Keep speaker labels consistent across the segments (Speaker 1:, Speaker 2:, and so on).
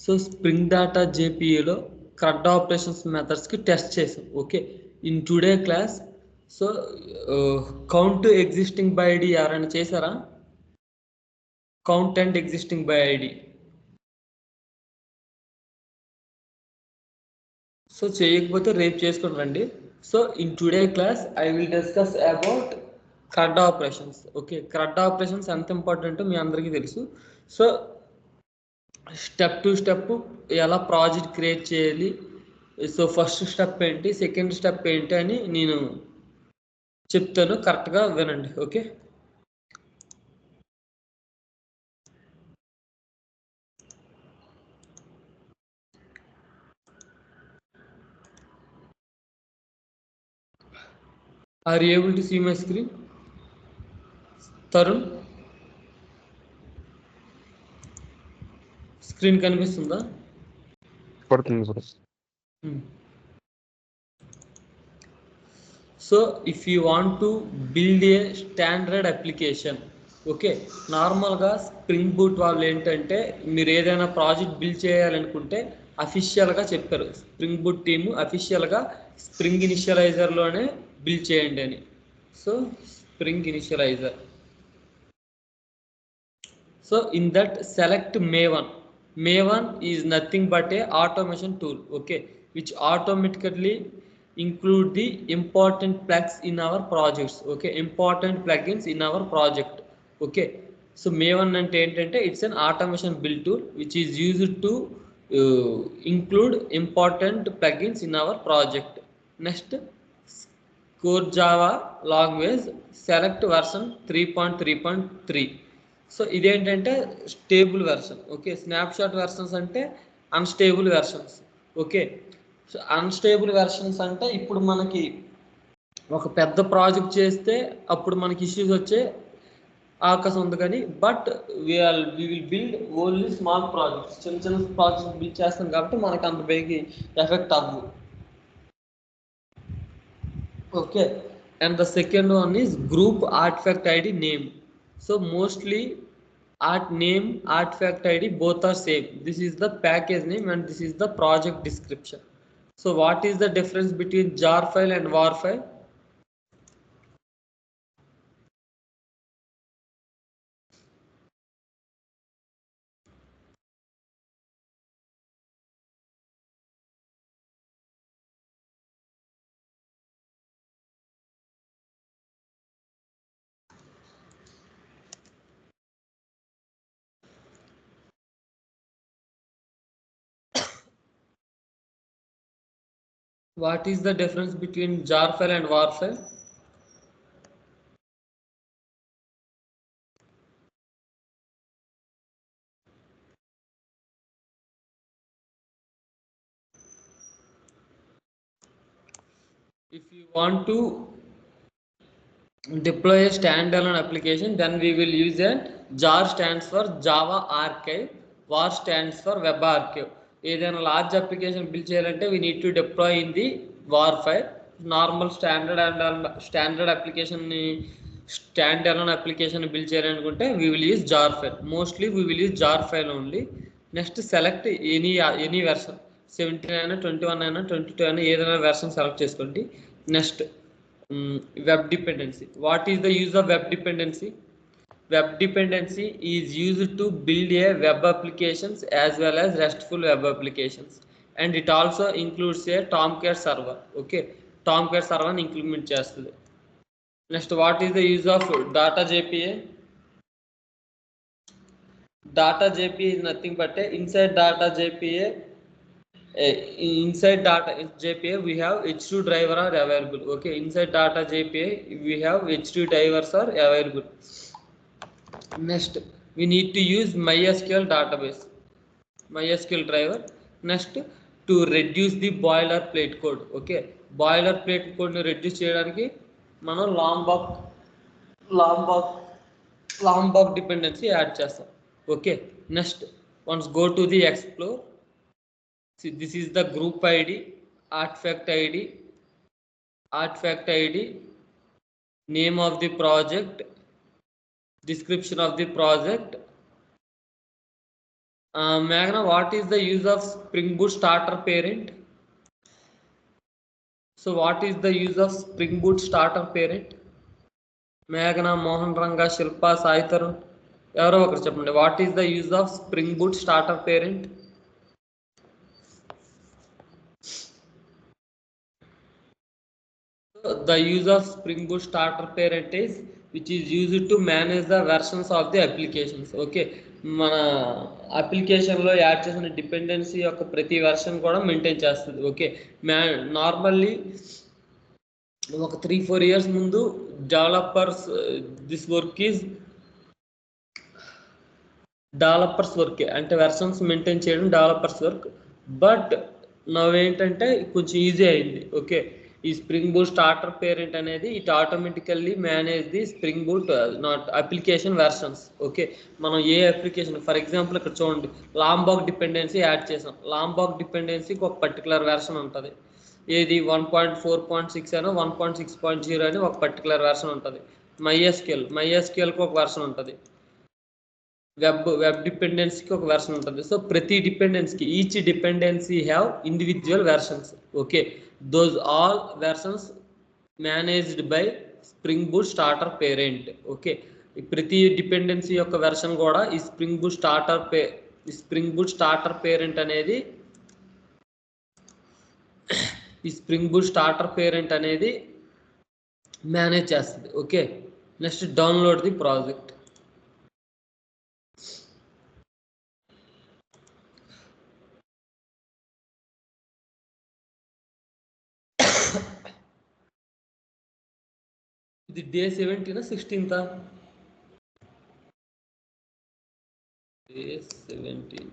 Speaker 1: So spring data జేపీఏలో CRUD operations మెథడ్స్కి test చేసాం. Okay, in today class. So count existing by ID ఎవరైనా చేశారా? Count and existing by ID. So చేయకపోతే రేపు చేసుకుని రండి. So in today class I will discuss about CRUD operations. Okay, CRUD operations ఎంత important మీ అందరికీ తెలుసు. సో స్టెప్ టు స్టెప్ ఎలా ప్రాజెక్ట్ క్రియేట్ చేయాలి, సో ఫస్ట్ స్టెప్ ఏంటి, సెకండ్ స్టెప్ ఏంటి అని నేను చెప్తాను, కరెక్ట్గా వినండి. Okay, are you able to see my screen? Tarun, screen కనిపిస్తుందా?
Speaker 2: పడుతుంది.
Speaker 1: So if you want to build a standard application, okay, నార్మల్గా స్ప్రింగ్ బూట్ వాళ్ళు ఏంటంటే మీరు ఏదైనా ప్రాజెక్ట్ బిల్డ్ చేయాలనుకుంటే అఫీషియల్గా చెప్పారు, స్ప్రింగ్ బూట్ టీము అఫీషియల్గా స్ప్రింగ్ ఇనిషియలైజర్లోనే బిల్డ్ చేయండి అని. So spring initializer. So in that select Maven. Maven is nothing but a automation tool, okay, which automatically include the important plugs in our projects. Okay, important plugins in our project. Okay, so Maven ante entante it's an automation build tool which is used to include important plugins in our project. Next, core Java language select version 3.3.3. So ఇదేంటంటే stable version. Okay, snapshot versions అంటే unstable versions. Okay, so unstable versions అంటే ఇప్పుడు మనకి ఒక పెద్ద project చేస్తే అప్పుడు మనకి ఇష్యూస్ వచ్చే అవకాశం ఉంది, కానీ but we will build only small projects. చిన్న చిన్న ప్రాజెక్ట్స్ బిల్డ్ చేస్తాం కాబట్టి మనకు అంత బేగి ఎఫెక్ట్ అవ్వదు. Okay, and the second one is group artefact ID name. So mostly art name, artifact ID both are same. This is the package name and this is the project description. So what is the difference between jar file and war file? What is the difference between jar file and war file? If you want to deploy a standalone application, then we will use a jar stands for Java archive, var stands for web archive. ఏదైనా large application build చేయాలంటే we need to deploy in the war file. Normal standard అప్లికేషన్ని standalone application build చేయాలనుకుంటే we will use jar file. Mostly we will use jar file only. Next select any version, 17 అయినా 21 అయినా 22 అయినా ఏదైనా version select చేసుకోండి. Next web dependency. What is the use of web dependency? Web dependency is used to build a web applications as well as RESTful web applications, and it also includes a Tomcat server. Okay, Tomcat server ni implement chestadi. Next, what is the use of data JPA? Data JPA is nothing but inside data JPA. Inside data JPA we have H2 driver are available. Okay, inside data JPA we have H2 drivers are available. Next, we need to use MySQL database, MySQL driver. Next, to reduce the boilerplate code. Okay, boilerplate code ni reduce cheyadaniki మనం lombok dependency add chestam. Okay, next, once go to the explore. See, this is the group ID, artifact ID, name of the project, description of the project, Meghna, what is the use of Spring Boot starter parent? So what is the use of Spring Boot starter parent? Meghna, Mohan Ranga, Shilpa, Sai Tarun, ఎవరో ఒకరు చెప్పండి. What is the use of spring boot starter parent? The use of Spring Boot starter parent is which is used to manage the versions of the applications. Okay, మన అప్లికేషన్లో add చేసిన dependency యొక్క ప్రతి version కూడా maintain చేస్తుంది. Okay, normally ఒక 3-4 years ముందు developers this work is developers work, అంటే వెర్షన్స్ మెయింటైన్ చేయడం డెవలపర్స్ వర్క్. బట్ నవేంటంటే కొంచెం ఈజీ అయింది. ఓకే, ఈ స్ప్రింగ్ బూట్ స్టార్టర్ పేరెంట్ అనేది it automatically manage the spring boot not application versions. Okay, మనం ఏ అప్లికేషన్ ఫర్ ఎగ్జాంపుల్ ఇక్కడ చూడండి, లాంబాక్ డిపెండెన్సీ యాడ్ చేసాం. లాంబాక్ డిపెండెన్సీకి ఒక పర్టికులర్ వెర్షన్ ఉంటుంది. ఏది 1.4.6 అయినా 1.6.0 అని ఒక పర్టికులర్ వెర్షన్ ఉంటుంది. మైఎస్క్యూఎల్కి ఒక వెర్షన్ ఉంటుంది. వెబ్ డిపెండెన్సీకి ఒక వెర్షన్ ఉంటుంది. సో ప్రతి డిపెండెన్సీకి each dependency have individual versions. Okay, those all versions managed by spring boot starter parent. Okay, ప్రతి డిపెండెన్సీ యొక్క వెర్షన్ కూడా ఈ స్ప్రింగ్ బూట్ స్టార్టర్ పేరెంట్ అనేది మేనేజ్ చేస్తుంది. Okay, next download the project. ఇది డే 17 16th? డే 17.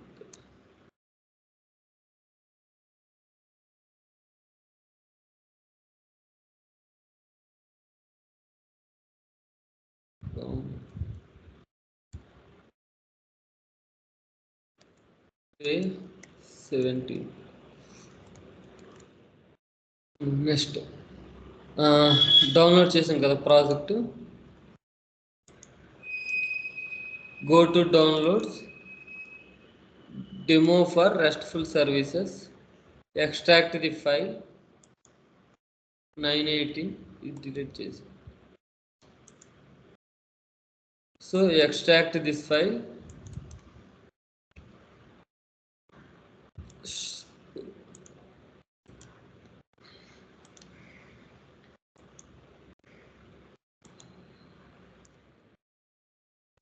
Speaker 1: డే 17. నెక్స్ట్ డౌన్లోడ్ చేసాం కదా project. Go to downloads, demo for restful services, extract the file 918 ఇది డిలీట్ చేసి. So extract this file,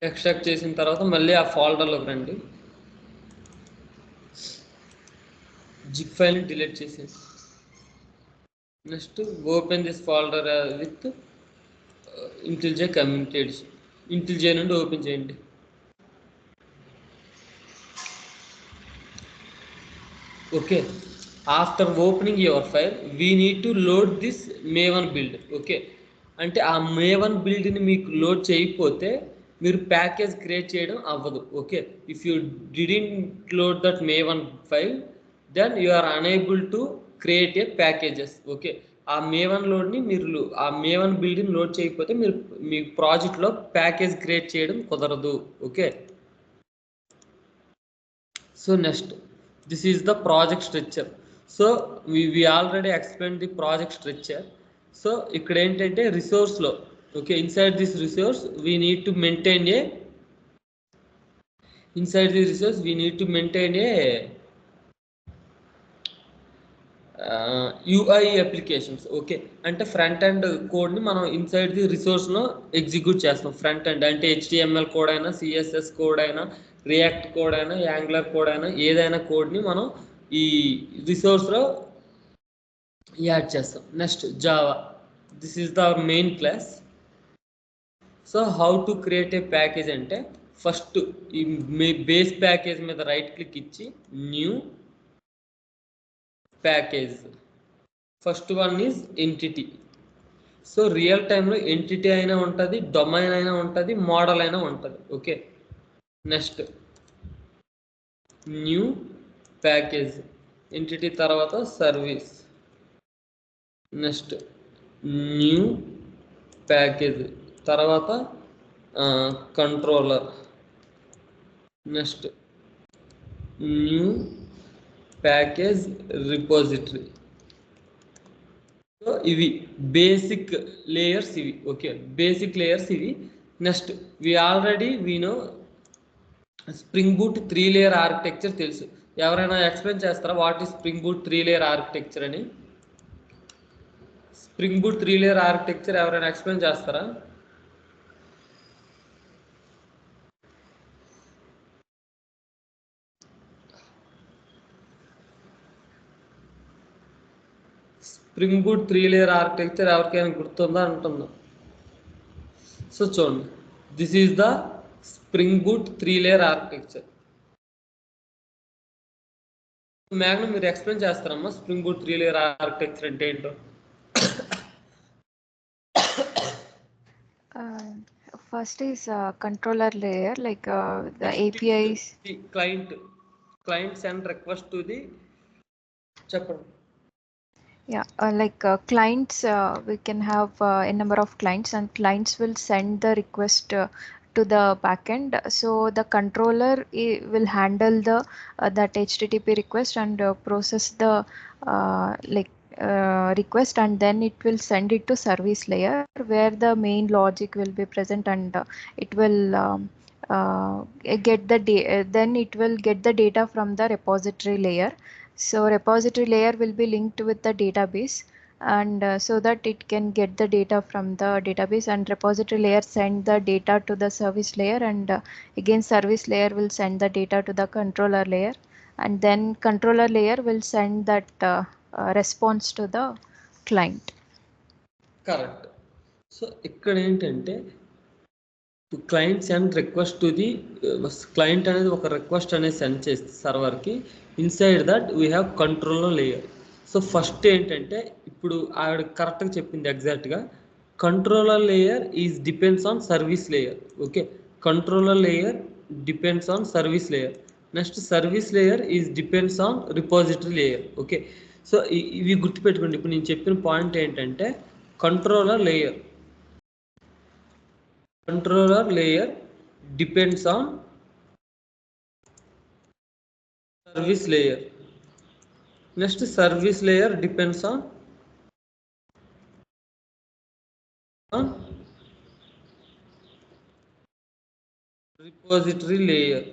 Speaker 1: extract చేసిన తర్వాత మళ్ళీ ఆ ఫోల్డర్లోకి రండి. జిప్ ఫైల్ని డిలీట్ చేసేసి next open this folder with IntelliJ community edition. IntelliJ నుండి ఓపెన్ చేయండి. Okay, after opening your file we need to load this Maven build. Okay, అంటే ఆ Maven బిల్డ్ని మీకు లోడ్ చేయకపోతే మీరు ప్యాకేజ్ క్రియేట్ చేయడం అవ్వదు. Okay, if you didn't load that Maven file then you are unable to create a packages. Okay, ఆ Maven లోడ్ని మీరు ఆ Maven బిల్డ్ని లోడ్ చేయకపోతే మీరు మీ ప్రాజెక్ట్లో ప్యాకేజ్ క్రియేట్ చేయడం కుదరదు. Okay, so next this is the project structure. So we already explained the project structure. So ఇక్కడ ఏంటంటే రిసోర్స్లో, okay, inside this resource we need to maintain a UI applications. Okay, అంటే front end కోడ్ని మనం inside the రిసోర్స్లో execute చేస్తాం. Front end అంటే HTML code అయినా, CSS కోడ్ అయినా, రియాక్ట్ కోడ్ అయినా, యాంగులర్ కోడ్ అయినా, ఏదైనా కోడ్ని మనం ఈ రిసోర్స్లో యాడ్ చేస్తాం. Next Java, this is the main class. So how to create a package అంటే ఫస్ట్ ఈ బేస్ ప్యాకేజ్ మీద రైట్ క్లిక్ ఇచ్చి new package. First one is entity. So real టైంలో ఎంటిటీ అయినా ఉంటుంది, డొమైన్ అయినా ఉంటుంది, మోడల్ అయినా ఉంటుంది. Okay, next new package, entity తర్వాత సర్వీస్, నెక్స్ట్ న్యూ ప్యాకేజ్ తర్వాత controller, next new package repository. So ఇవి బేసిక్ లేయర్స్ ఇవి. ఓకే, బేసిక్ లేయర్స్ ఇవి. Next we know spring boot 3 layer architecture తెలుసు. ఎవరైనా ఎక్స్ప్లెయిన్ చేస్తారా what is spring boot 3 layer architecture అని? Spring boot 3 layer architecture ఎవరైనా explain చేస్తారా? స్ప్రింగ్ బూట్ 3 లేయర్ ఆర్కిటెక్చర్ ఎవరికైనా గుర్తుందా అంటున్నా. సో చూడండి, this is the spring boot 3 layer architecture. Magnum మీరు ఎక్స్ప్లెయిన్ చేస్తారమ్మా స్ప్రింగ్ బూట్ 3 లేయర్ ఆర్కిటెక్చర్ అంటే ఏంటో?
Speaker 3: First is controller layer, like the APIs.
Speaker 1: The client send request to the చెప్పండి.
Speaker 3: Yeah, clients, we can have a number of clients, and clients will send the request to the backend. So the controller will handle that HTTP request and process the request, and then it will send it to service layer where the main logic will be present, and it will then it will get the data from the repository layer. So repository layer will be linked with the database, and so that it can get the data from the database, and repository layer send the data to the service layer, and again service layer will send the data to the controller layer, and then controller layer will send that response to the client.
Speaker 1: Correct. So ఇక్కడ ఏంటంటే client send request to the client అనేది ఒక request అనేది send చేస్తే సర్వర్కి, inside that we have controller layer. So first ఏంటంటే ఇప్పుడు ఆవిడ కరెక్ట్గా చెప్పింది ఎగ్జాక్ట్గా, controller layer is depends on service layer. Okay, controller layer depends on service layer. Next service layer is depends on repository layer. Okay, so ఇవి గుర్తుపెట్టుకోండి. ఇప్పుడు నేను చెప్పిన పాయింట్ ఏంటంటే controller layer depends on service layer. Next, service layer depends on repository layer.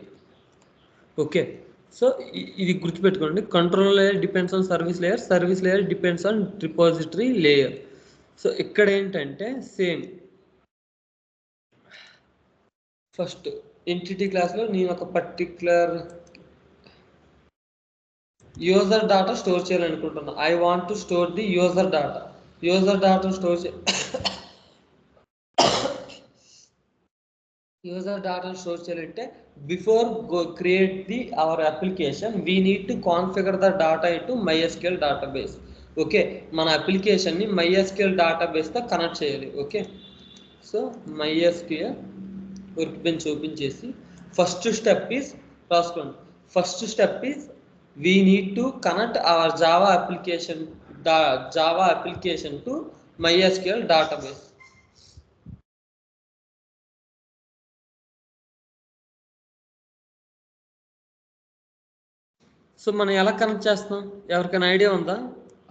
Speaker 1: Okay, so ఇది గుర్తుపెట్టుకోండి, controller layer depends on service layer depends on repository layer. So ఇక్కడ ఏంటంటే సేమ్ ఫస్ట్ ఎంటిటీ క్లాస్లో నేను ఒక పర్టిక్యులర్ యూజర్ డేటా స్టోర్ చేయాలనుకుంటున్నా. I want to store the user data store చేయాలంటే before create the our application we need to configure the data into MySQL database. Okay, మన అప్లికేషన్ని MySQL డేటాబేస్తో connect చేయాలి. Okay, so MySQL workbench open చేసి first step is రాసుకోండి. First step is we need to connect our Java application to MySQL database. So మనం ఎలా connect చేస్తాం? ఎవరికైనా ఐడియా ఉందా?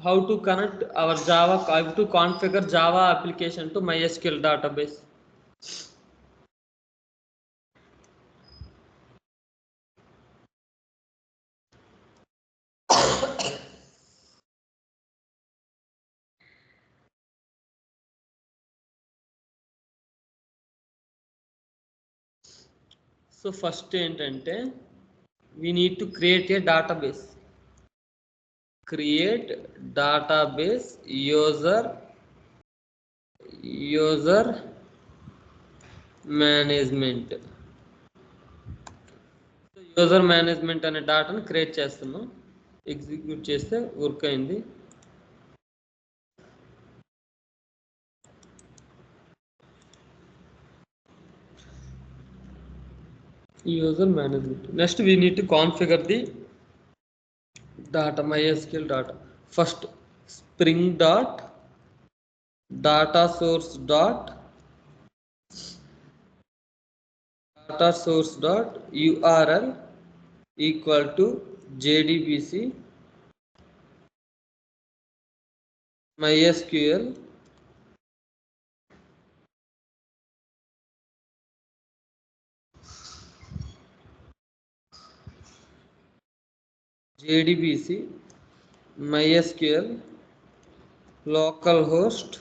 Speaker 1: How to connect our how to configure Java application to MySQL database? So first ఏంటంటే we need to create a database. Create database user management. User management అనే డాటాను create చేస్తున్నాం. Execute చేస్తే work అయింది. User management. Next we need to configure the data, MySQL data. First, spring dot data source dot URL equal to JDBC MySQL MySQL localhost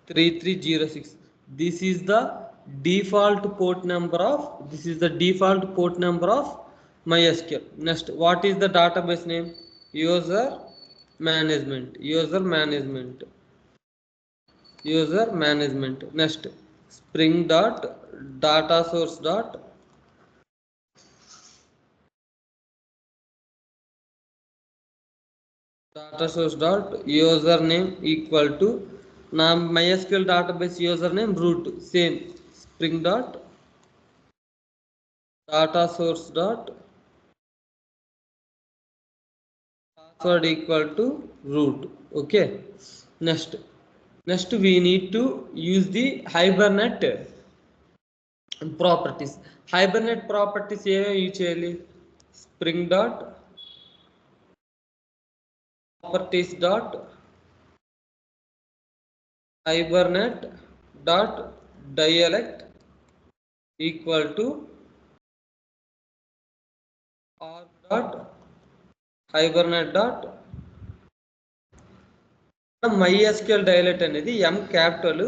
Speaker 1: 3306. This is the default port number of MySQL. Next, what is the database name? User management. Next, spring dot data source dot username equal to now MySQL database username root, same spring dot data source dot password equal to root. Okay, next we need to use the Hibernate properties. Hibernate properties ఏమేమి use చేయాలి? spring dot properties dot hibernate dot dialect equal to r dot hibernate dot MySQL dialect అనేది m capital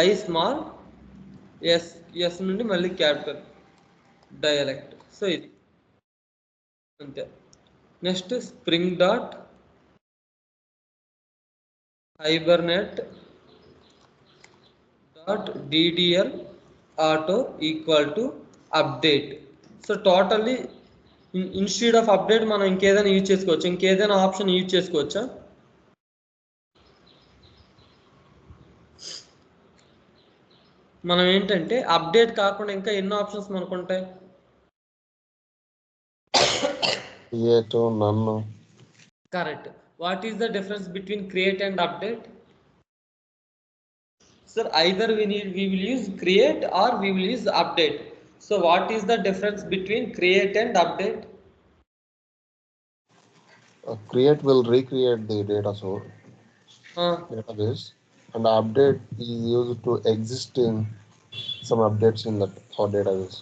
Speaker 1: y small s నుండి మళ్ళీ capital dialect. So ఇది అంతే. Next spring dot Hibernate dot DDL auto equal to update. So totally instead of update మనం ఇంకేదైనా use చేసుకోవచ్చు. ఇంకేదైనా option use చేసుకోవచ్చా? మనం ఏంటంటే అప్డేట్ కాకుండా ఇంకా ఎన్ని ఆప్షన్స్ మనకు ఉంటాయి? Correct. What is the difference between create and update? Sir, either we will use create or we will use update. So what is the difference between create and update?
Speaker 2: Create will recreate the database, and update is used to existing some updates in that database.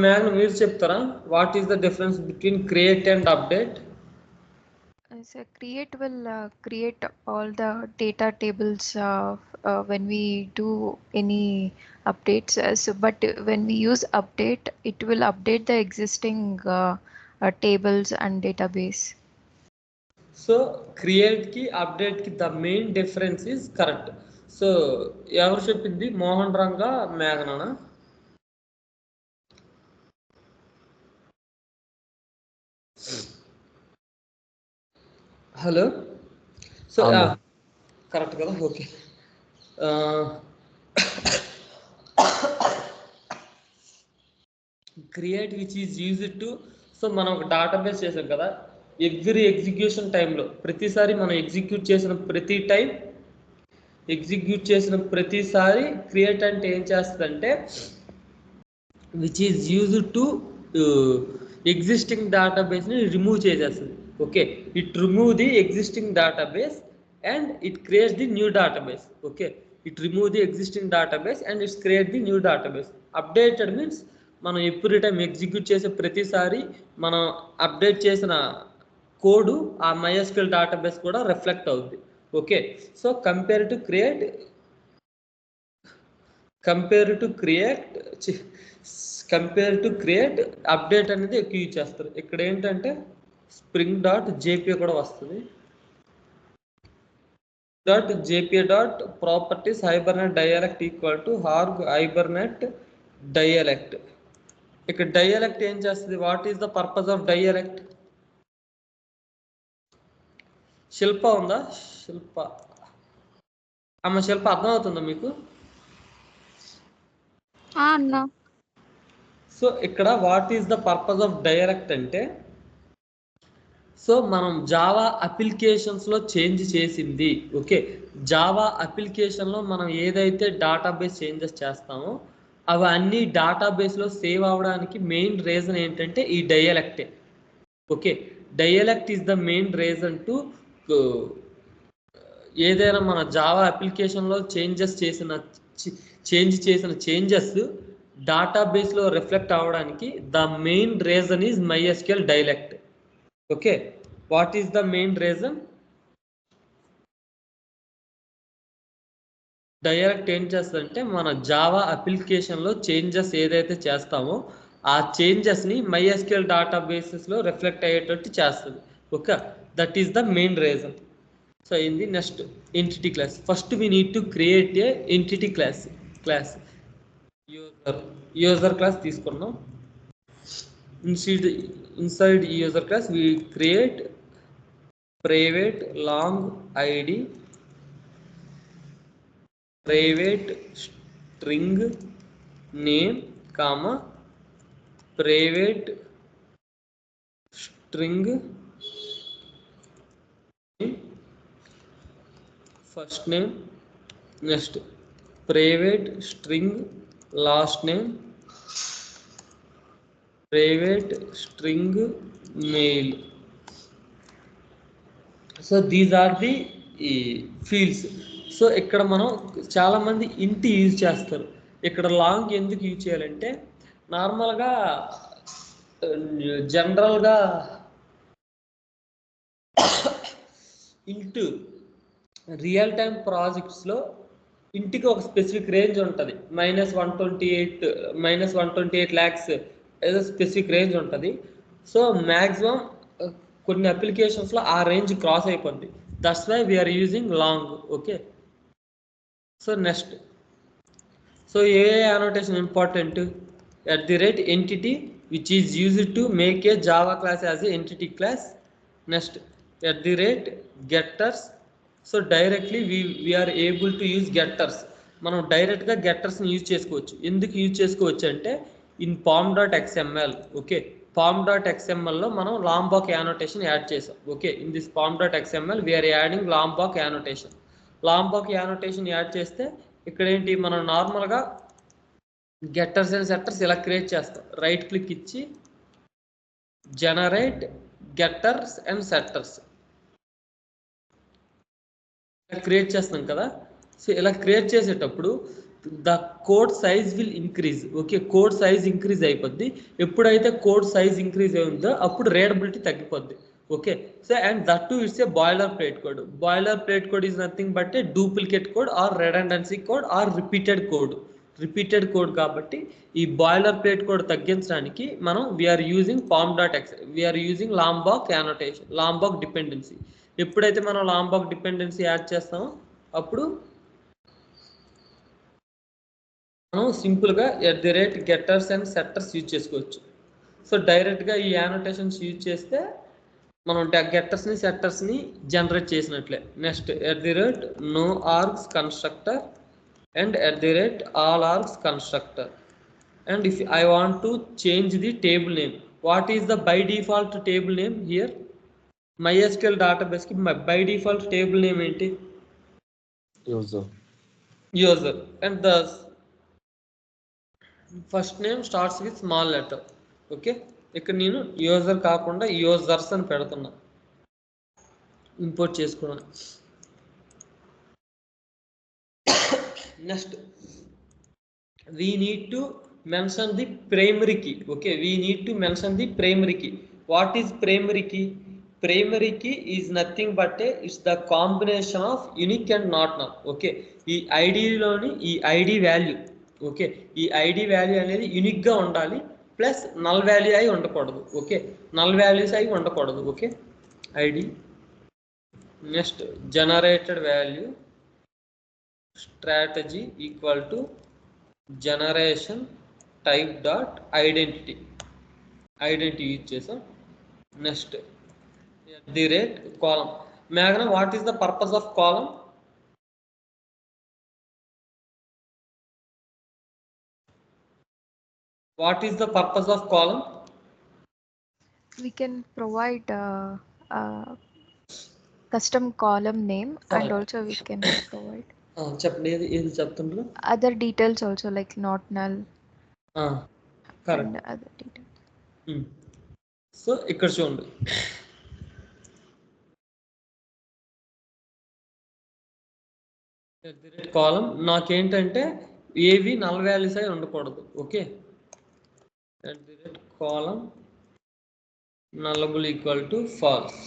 Speaker 1: Ma'am, మీరు చెప్తారా what is the difference between create and update?
Speaker 3: So create will create all the data tables when we do any updates. But when we use update, it will update the existing tables and database.
Speaker 1: So create ki update ki the main difference is correct. So ఎవరు చెప్పింది? మోహన్ రంగా మేఘనా? Hello. So correct కదా? Okay. Create which is used to, so మనం ఒక database చేసాం కదా, every execution టైంలో ప్రతిసారి మనం ఎగ్జిక్యూట్ చేసిన ప్రతిసారి క్రియేట్ అంటే ఏం చేస్తుందంటే which is used to existing డేటాబేస్ని రిమూవ్ చేసేస్తుంది. Okay, it remove the existing database and it creates the new database. Okay, it remove the existing database and its create the new database. Updated means మనం every time execute చేసే ప్రతిసారి మనం update చేసిన code ఆ MySQL database కూడా reflect అవుద్ది. Okay, so compare to create update అనేది ఎక్కువ యూజ్ చేస్తారు. ఇక్కడ ఏంటంటే స్ప్రింగ్ డాట్ జేపీ కూడా వస్తుంది. .jpa dot properties hibernate dialect equal to org hibernate dialect. ఇక్కడ డైలెక్ట్ ఏం చేస్తుంది? What is the purpose of dialect? Shilpa ఉందా? శిల్ప అర్థమవుతుందా మీకు? సో ఇక్కడ what is the purpose of dialect అంటే, సో మనం జావా అప్లికేషన్స్లో చేంజ్ చేసింది. ఓకే, జావా అప్లికేషన్లో మనం ఏదైతే డేటాబేస్ చేంజెస్ చేస్తామో అవన్నీ డేటాబేస్లో సేవ్ అవ్వడానికి మెయిన్ రీజన్ ఏంటంటే ఈ డైయలెక్టే. Okay, dialect is the main reason to ఏదైనా మన జావా అప్లికేషన్లో చేంజ్ చేసిన చేంజెస్ డేటాబేస్లో రిఫ్లెక్ట్ అవ్వడానికి the main reason is MySQL dialect. Okay, what is the main reason? Direct ఏం చేస్తుందంటే మన జావా అప్లికేషన్లో చేంజెస్ ఏదైతే చేస్తామో ఆ చేంజెస్ని MySQL డేటాబేసెస్లో రిఫ్లెక్ట్ అయ్యేటట్టు చేస్తుంది. Okay, that is the main reason. So అయింది. Next entity class. First we need to create a entity class. User class తీసుకున్నాం. Inside user class we create private long ID, private string name, comma private string first name, next private string last name, private string mail. So these are the fields. So ఇక్కడ మనం చాలామంది ఇంటి use చేస్తారు. ఇక్కడ long ఎందుకు use చేయాలంటే నార్మల్గా జనరల్గా ఇంటూ రియల్ టైం ప్రాజెక్ట్స్లో ఇంటికి ఒక స్పెసిఫిక్ రేంజ్ ఉంటుంది. -128 lakhs ఏదో స్పెసిఫిక్ రేంజ్ ఉంటుంది. సో మ్యాక్సిమం కొన్ని అప్లికేషన్స్లో ఆ రేంజ్ క్రాస్ అయిపోద్ది. That's why we're using long. Okay, so next so a annotation important? @entity which is used to make a Java class as a entity class. Next @getters. So directly we are able to use getters. మనం డైరెక్ట్గా గెట్టర్స్ని use చేసుకోవచ్చు. ఎందుకు use చేసుకోవచ్చు అంటే in pom.xml. ఓకే, pom.xmlలో మనం Lombok annotation add చేసాం. Okay, in this pom.xml we're adding Lombok annotation. Lombok annotation add చేస్తే ఇక్కడ ఏంటి, మనం నార్మల్గా గెట్టర్స్ అండ్ సెట్టర్స్ ఇలా క్రియేట్ చేస్తాం. రైట్ క్లిక్ ఇచ్చి generate getters and setters create చేస్తాం కదా. సో ఇలా క్రియేట్ చేసేటప్పుడు the code size will increase. Okay, code size increase అయిపోద్ది. ఎప్పుడైతే కోడ్ సైజ్ ఇంక్రీజ్ అయిందో అప్పుడు రీడబిలిటీ తగ్గిపోద్ది. Okay, so and that to it's a boiler plate code. Boilerplate code is nothing but a duplicate code or redundancy code or repeated code. కాబట్టి ఈ boilerplate code తగ్గించడానికి మనం we are using pom.x, we are using Lombok annotation, Lombok dependency. ఎప్పుడైతే మనం లాంబాక్ dependency add చేస్తామో అప్పుడు మనం సింపుల్గా @getters అండ్ సెట్టర్స్ యూజ్ చేసుకోవచ్చు. సో డైరెక్ట్గా ఈ యానోటేషన్స్ యూజ్ చేస్తే మనం గెట్టర్స్ని సెట్టర్స్ని జనరేట్ చేసినట్లే. Next @noargs constructor and @allargs constructor. And if I want to change the table name, what is the by default table name here? MySQL డేటాబేస్కి by default table name ఏంటి? User and the first name starts with small letter. Okay, ఇక్కడ నేను user కాకుండా users అని పెడుతున్నా, import చేసుకున్నాను. Next we need to mention the primary key. Okay, we need to mention the primary key. What is primary key? Primary key is nothing but it's the combination of unique and not null. Okay, ఈ ఐడిలోని ఈ ID value. Okay, ఈ ID value అనేది యూనిక్గా ఉండాలి, plus null value అయి ఉండకూడదు. Okay, null values అయి ఉండకూడదు. Okay, ID. Next generated value strategy equal to generation type dot identity use చేసాం. నెక్స్ట్ కాలం. మేఘన, what is the purpose of column? What is the purpose of column?
Speaker 3: We can provide custom column name. Correct. And also we can provide
Speaker 1: చెప్పండి, ఏది చెప్తుండ్రు?
Speaker 3: other details also like not null,
Speaker 1: correct.
Speaker 3: and other details.
Speaker 1: So ఇక్కడ చూడండి, column నాకేంటంటే ఏవి null values అయి ఉండకూడదు. Okay, column nullable equal to false.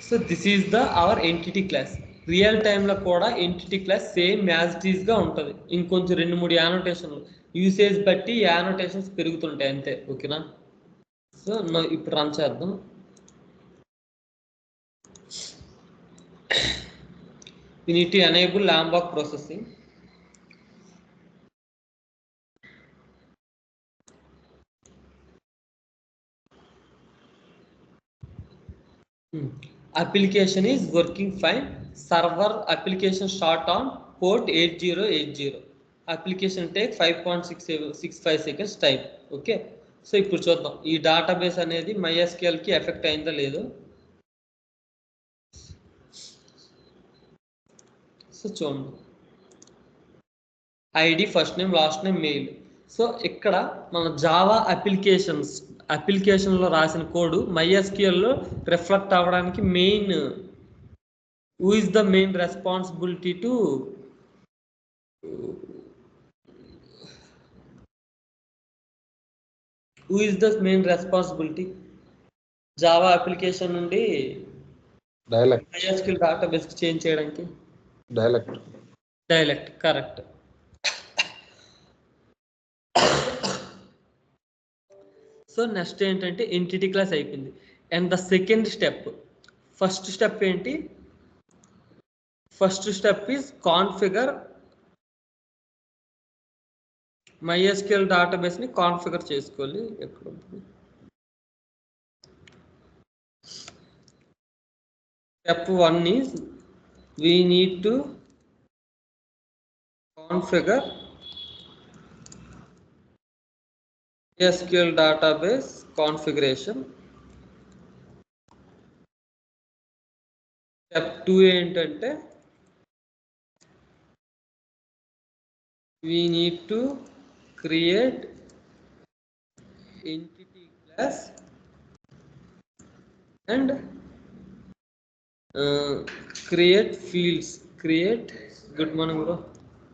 Speaker 1: So this is the our entity class. Real టైంలో కూడా entity class same as it ఈస్గా ఉంటుంది. ఇంకొంచెం 2-3 యానోటేషన్లు యూసేజ్ బట్టి యానోటేషన్స్ పెరుగుతుంటాయి అంతే. ఓకేనా? సో ఇప్పుడు రన్ చేద్దాం. We need to enable Lambda processing. Application is working fine. Server application start on port 8080. Application take 5.65 seconds time. Okay, so ఇప్పుడు చూద్దాం ఈ డేటాబేస్ అనేది MySQL కి ఎఫెక్ట్ అయిందో లేదో. సో చూడండి, ID, first name, last name, mail. So ఇక్కడ మన జావా అప్లికేషన్లో రాసిన కోడ్ MySQLలో రిఫ్లెక్ట్ అవ్వడానికి main who is the main responsibility to Java application నుండి MySQL డేటాబేస్కి చేంజ్ చేయడానికి? డైలెక్ట్. కరెక్ట్. సో నెక్స్ట్ ఏంటంటే ఎంటిటీ క్లాస్ అయిపోయింది. And the second step, first step ఏంటి? First step is configure MySQL డేటాబేస్ని కాన్ఫిగర్ చేసుకోవాలి. ఎక్కడ step 1 is we need to configure MySQL database configuration. Step 2 ఏంటంటే we need to create entity class and create fields. Good morning bro.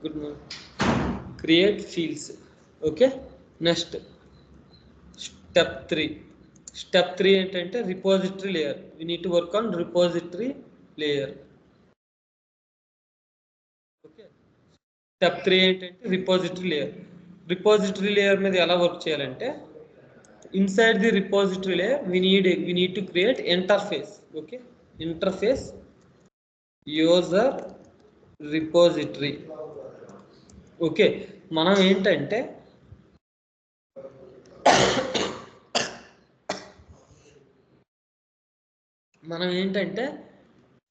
Speaker 1: Good morning. Create fields. Okay, next step 3 ఏంటంటే repository layer. we need to work on repository layer. Okay, step 3 ఏంటంటే repository layer మీద ఎలా work చేయాలంటే inside the repository layer we need to create interface. Okay, interface user repository. Okay, మనం ఏంటంటే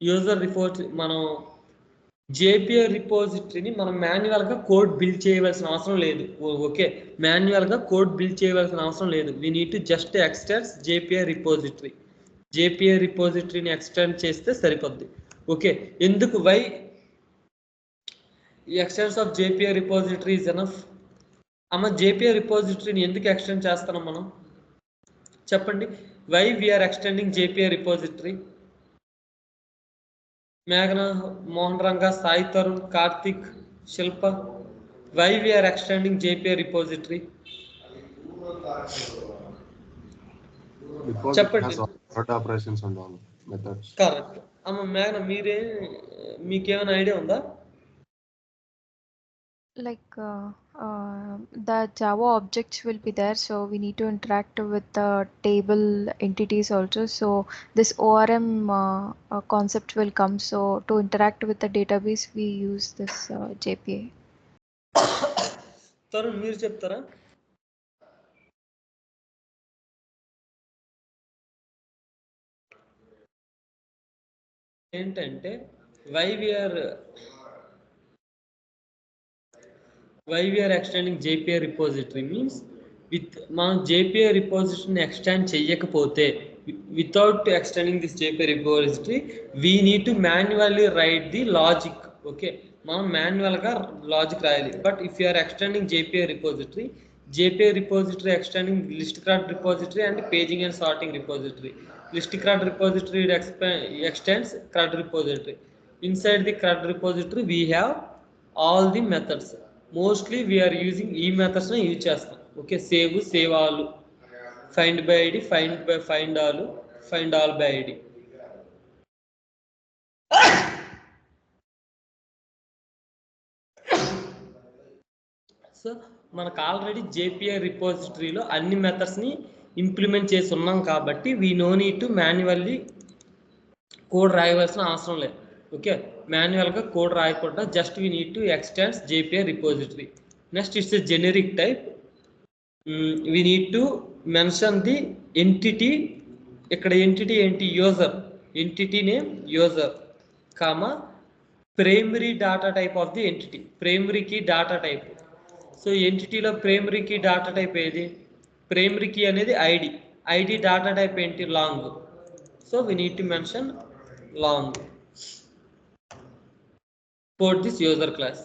Speaker 1: user repository, మనం JPA రిపోజిటరీని మనం మాన్యువల్గా code build చేయవలసిన అవసరం లేదు. ఓకే, మాన్యువల్గా కోడ్ బిల్డ్ చేయవలసిన అవసరం లేదు. we need to just extend JPA రిపోజిటరీని extend చేస్తే సరిపోద్ది. ఓకే, ఎందుకు why ఎక్స్టెన్స్ of JPA repository is enough? అమ్మ, JPA రిపోజిటరీని ఎందుకు ఎక్స్టెండ్ చేస్తున్నాం మనం చెప్పండి? Why we are extending JPA repository? మేఘన, మోహన్ రంగా, సాయి తరుణ్, కార్తిక్, శిల్ప, why we are extending JPA repository చెప్పండి. కరెక్ట్. అమ్మ మేఘన, మీకేమైనా ఐడియా ఉందా?
Speaker 3: Like the Java objects will be there, so we need to interact with the table entities also. So this ORM concept will come. So to interact with the database, we use this JPA.
Speaker 1: Tarun, మీరు చెప్తారా? ఏంటంటే why we are extending JPA repository means మనం JPA రిపోజిటరీని extend చేయకపోతే, without extending this JPA repository we need to manually write the logic. Okay, మనం మాన్యువల్గా logic రాయాలి. But if you are extending JPA repository extending list CRUD repository and paging and sorting repository. List CRUD repository extends CRUD repository. Inside the CRUD repository we have all the methods. Mostly we are using ఈ methods ని use చేస్తాం. Okay, save all, find by ID, find all by ID. So మనకు already JPA రిపోజిటరీలో అన్ని మెథడ్స్ని implement చేసి ఉన్నాం కాబట్టి we no need to manually code రాయవలసిన అవసరం లేదు. ఓకే, మాన్యువల్గా కోడ్ రాయకుండా just we need to extends JPA repository. Next it's a generic type. We need to mention the entity. ఇక్కడ ఎంటిటీ ఏంటి? User. Entity name user, comma primary data type of the entity. Primary key data type. So ఎంటిటీలో primary key data type ఏది? Primary key అనేది ID data type ఏంటి? Long. So we need to mention long for this user class.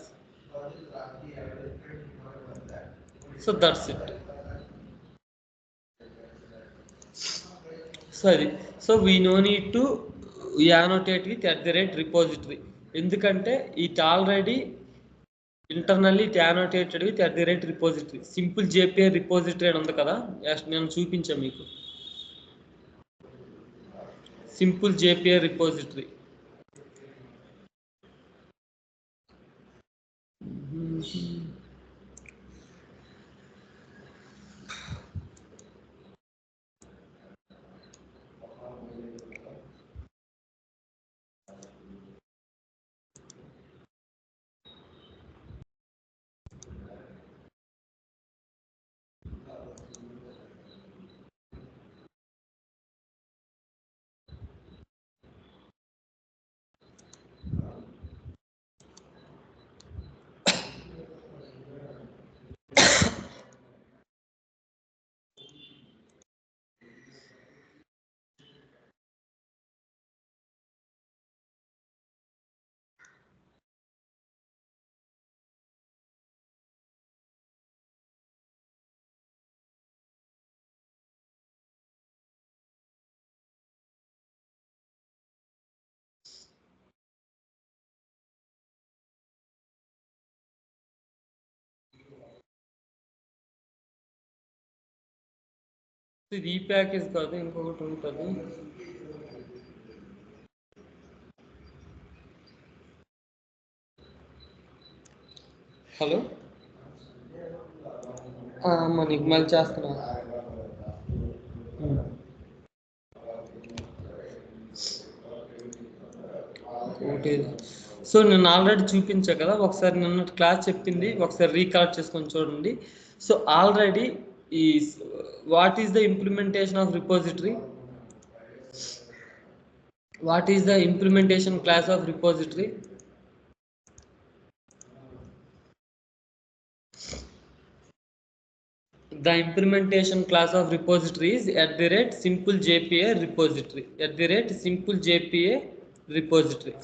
Speaker 1: So that's it. So we no need to annotate with @repository. ఎందుకంటే it already internally annotated with @repository. Simple JPI repository అని ఉంది కదా, నేను చూపించాను మీకు. Simple JPI repository. ఇది ఈ package కాదు, ఇంకొకటి ఉంటుంది. హలో, నీకు మళ్ళీ చేస్తున్నా. సో నేను ఆల్రెడీ చూపించా కదా, ఒకసారి నిన్న క్లాస్ చెప్పింది ఒకసారి రీకాల్ చేసుకొని చూడండి. సో ఆల్రెడీ ఈ what is the implementation of repository? What is the implementation class of repository? The implementation class of repository is @simple JPA repository. @simple JPA repository.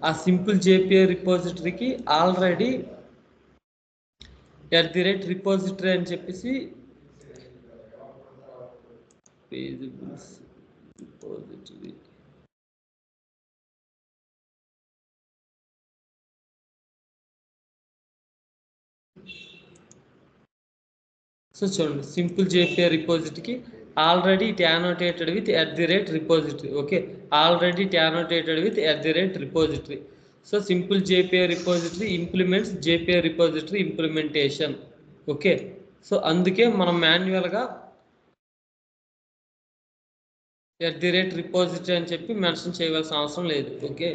Speaker 1: ఆ సింపుల్ JPA రిపోజిటరీకి already @repository అని చెప్పేసి payables repository. So చూడండి, simple JPA రిపోజిటరీకి already it annotated with @repository. Okay, already it annotated with @repository. So simple JPA repository implements JPA repository implementation. Okay, so అందుకే మనం మాన్యువల్గా @repository అని చెప్పి మెన్షన్ చేయవలసిన అవసరం లేదు. ఓకే,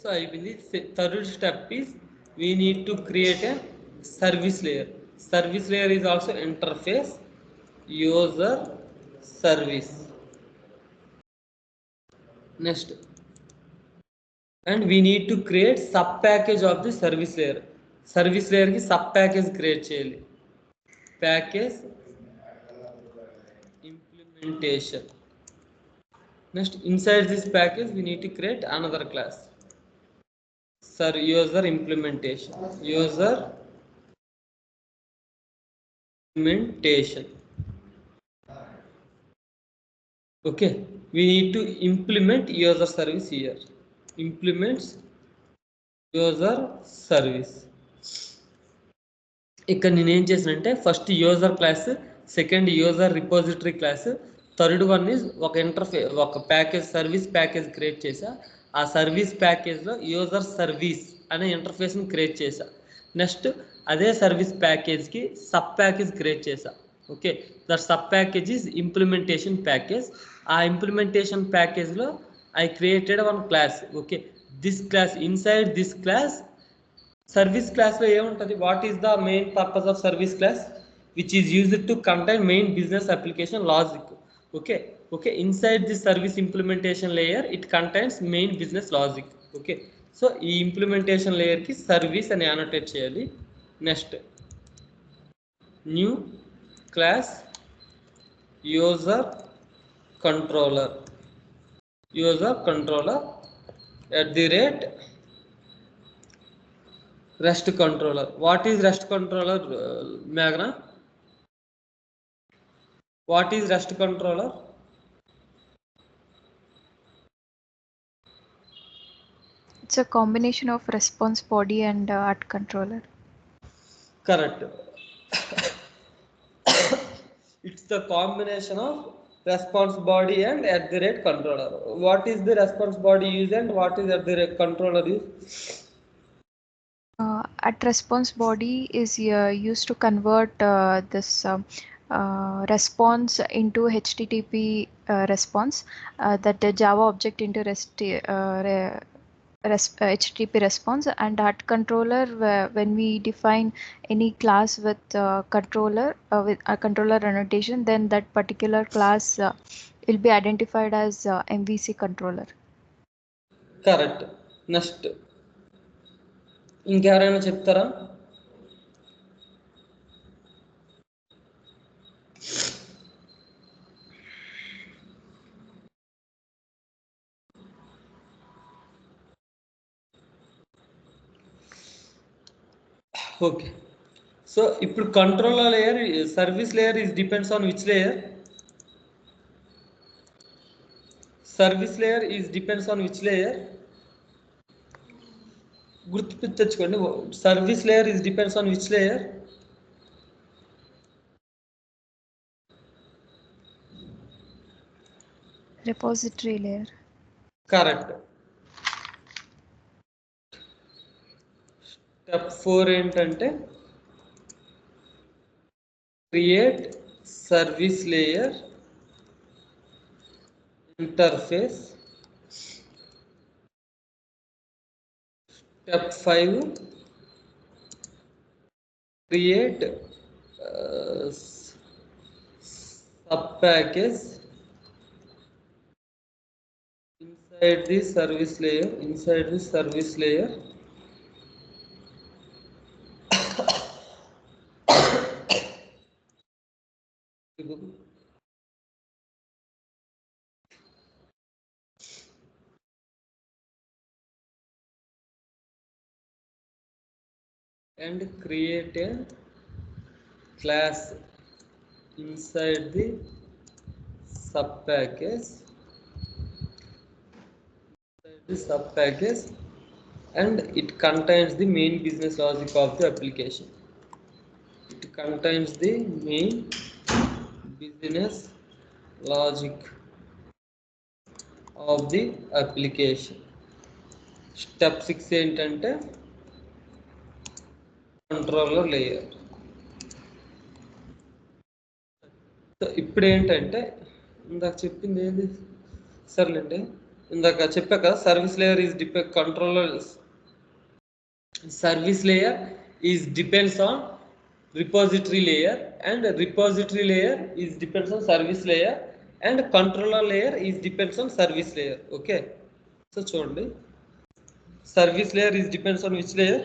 Speaker 1: సో అయిపోయింది. Third step is we need to create a service layer. Service layer is also interface, user, service. Next, and we need to create sub package of the service layer. Service layer ki sub package create cheyali. Package implementation. Next, inside this package we need to create another class. User implementation. User implementation. Okay, we need to implement user service here. Implements user service. ఇక్కడ నేను ఏం చేసానంటే first user class, second user repository class, third one is ఒక package service package create చేసా. ఆ service ప్యాకేజ్లో user service అనే ఇంటర్ఫేస్ని క్రియేట్ చేసా. నెక్స్ట్ అదే సర్వీస్ ప్యాకేజ్కి సబ్ ప్యాకేజ్ క్రియేట్ చేసా. Okay, that sub package is implementation package. ఆ ఇంప్లిమెంటేషన్ ప్యాకేజ్లో I created one class. Okay, this class, inside this class service క్లాస్లో ఏముంటుంది, what is the main purpose of service class, which is used to contain main business application logic. Okay okay, inside the service implementation layer it contains main business logic. Okay, so ఈ implementation లేయర్కి service అని అనోటేట్ చేయాలి. Next, new class user controller. User controller @ REST controller. What is REST controller, Meghna? What is REST controller?
Speaker 3: It's a combination of response body and @ controller.
Speaker 1: Correct. It's the combination of response body and @ controller. What is the response body use and what is @ controller use?
Speaker 3: @ response body is used to convert this response into HTTP response, that Java object into HTTP response, and @ controller when we define any class with controller with a controller annotation, then that particular class will be identified as MVC controller.
Speaker 1: Correct. Next, ఇంకెవరైనా చెప్తారా? Okay, so ఇప్పుడు controller layer, service layer is depends on which layer? Service layer is depends on which layer? గుర్తు తెచ్చుకోండి. Service layer is depends on which layer?
Speaker 3: Repository layer.
Speaker 1: Correct. Step 4 ఏంటంటే create service layer interface. Step 5, create sub package inside the service layer. Inside the service layer, and create a class inside the sub package. And it contains the main business logic of the application. It contains the main business logic of the application. Step 6 ఏంటంటే controller layer. So ఇప్పుడు ఏంటంటే ఇందాక చెప్పింది ఏది, సర్లేండి, ఇందాక చెప్పా కదా, service layer is controller. Service layer is depends on repository layer and repository layer is depends on service layer and controller layer is depends on service layer. Okay, so చూడండి, service layer is depends on which layer?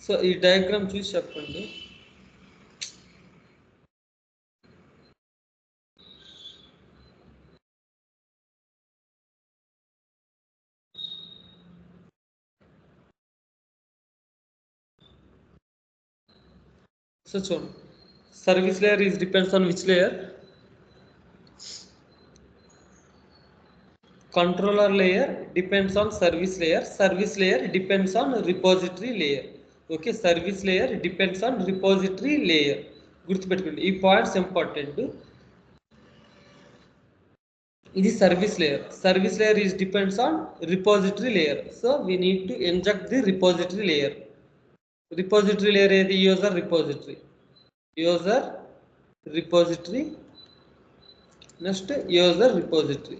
Speaker 1: So ఈ diagram చూసి చెప్పండి. So చూడండి, service layer is depends on which layer? Controller layer depends on service layer. Service layer depends on repository layer. Okay, service layer depends on repository layer. గుర్తుపెట్టుకోండి, ఈ points important. ఇది service layer. Service layer is depends on repository layer. So we need to inject the repository layer. Repository layer ఏది? User repository. User repository, next user repository.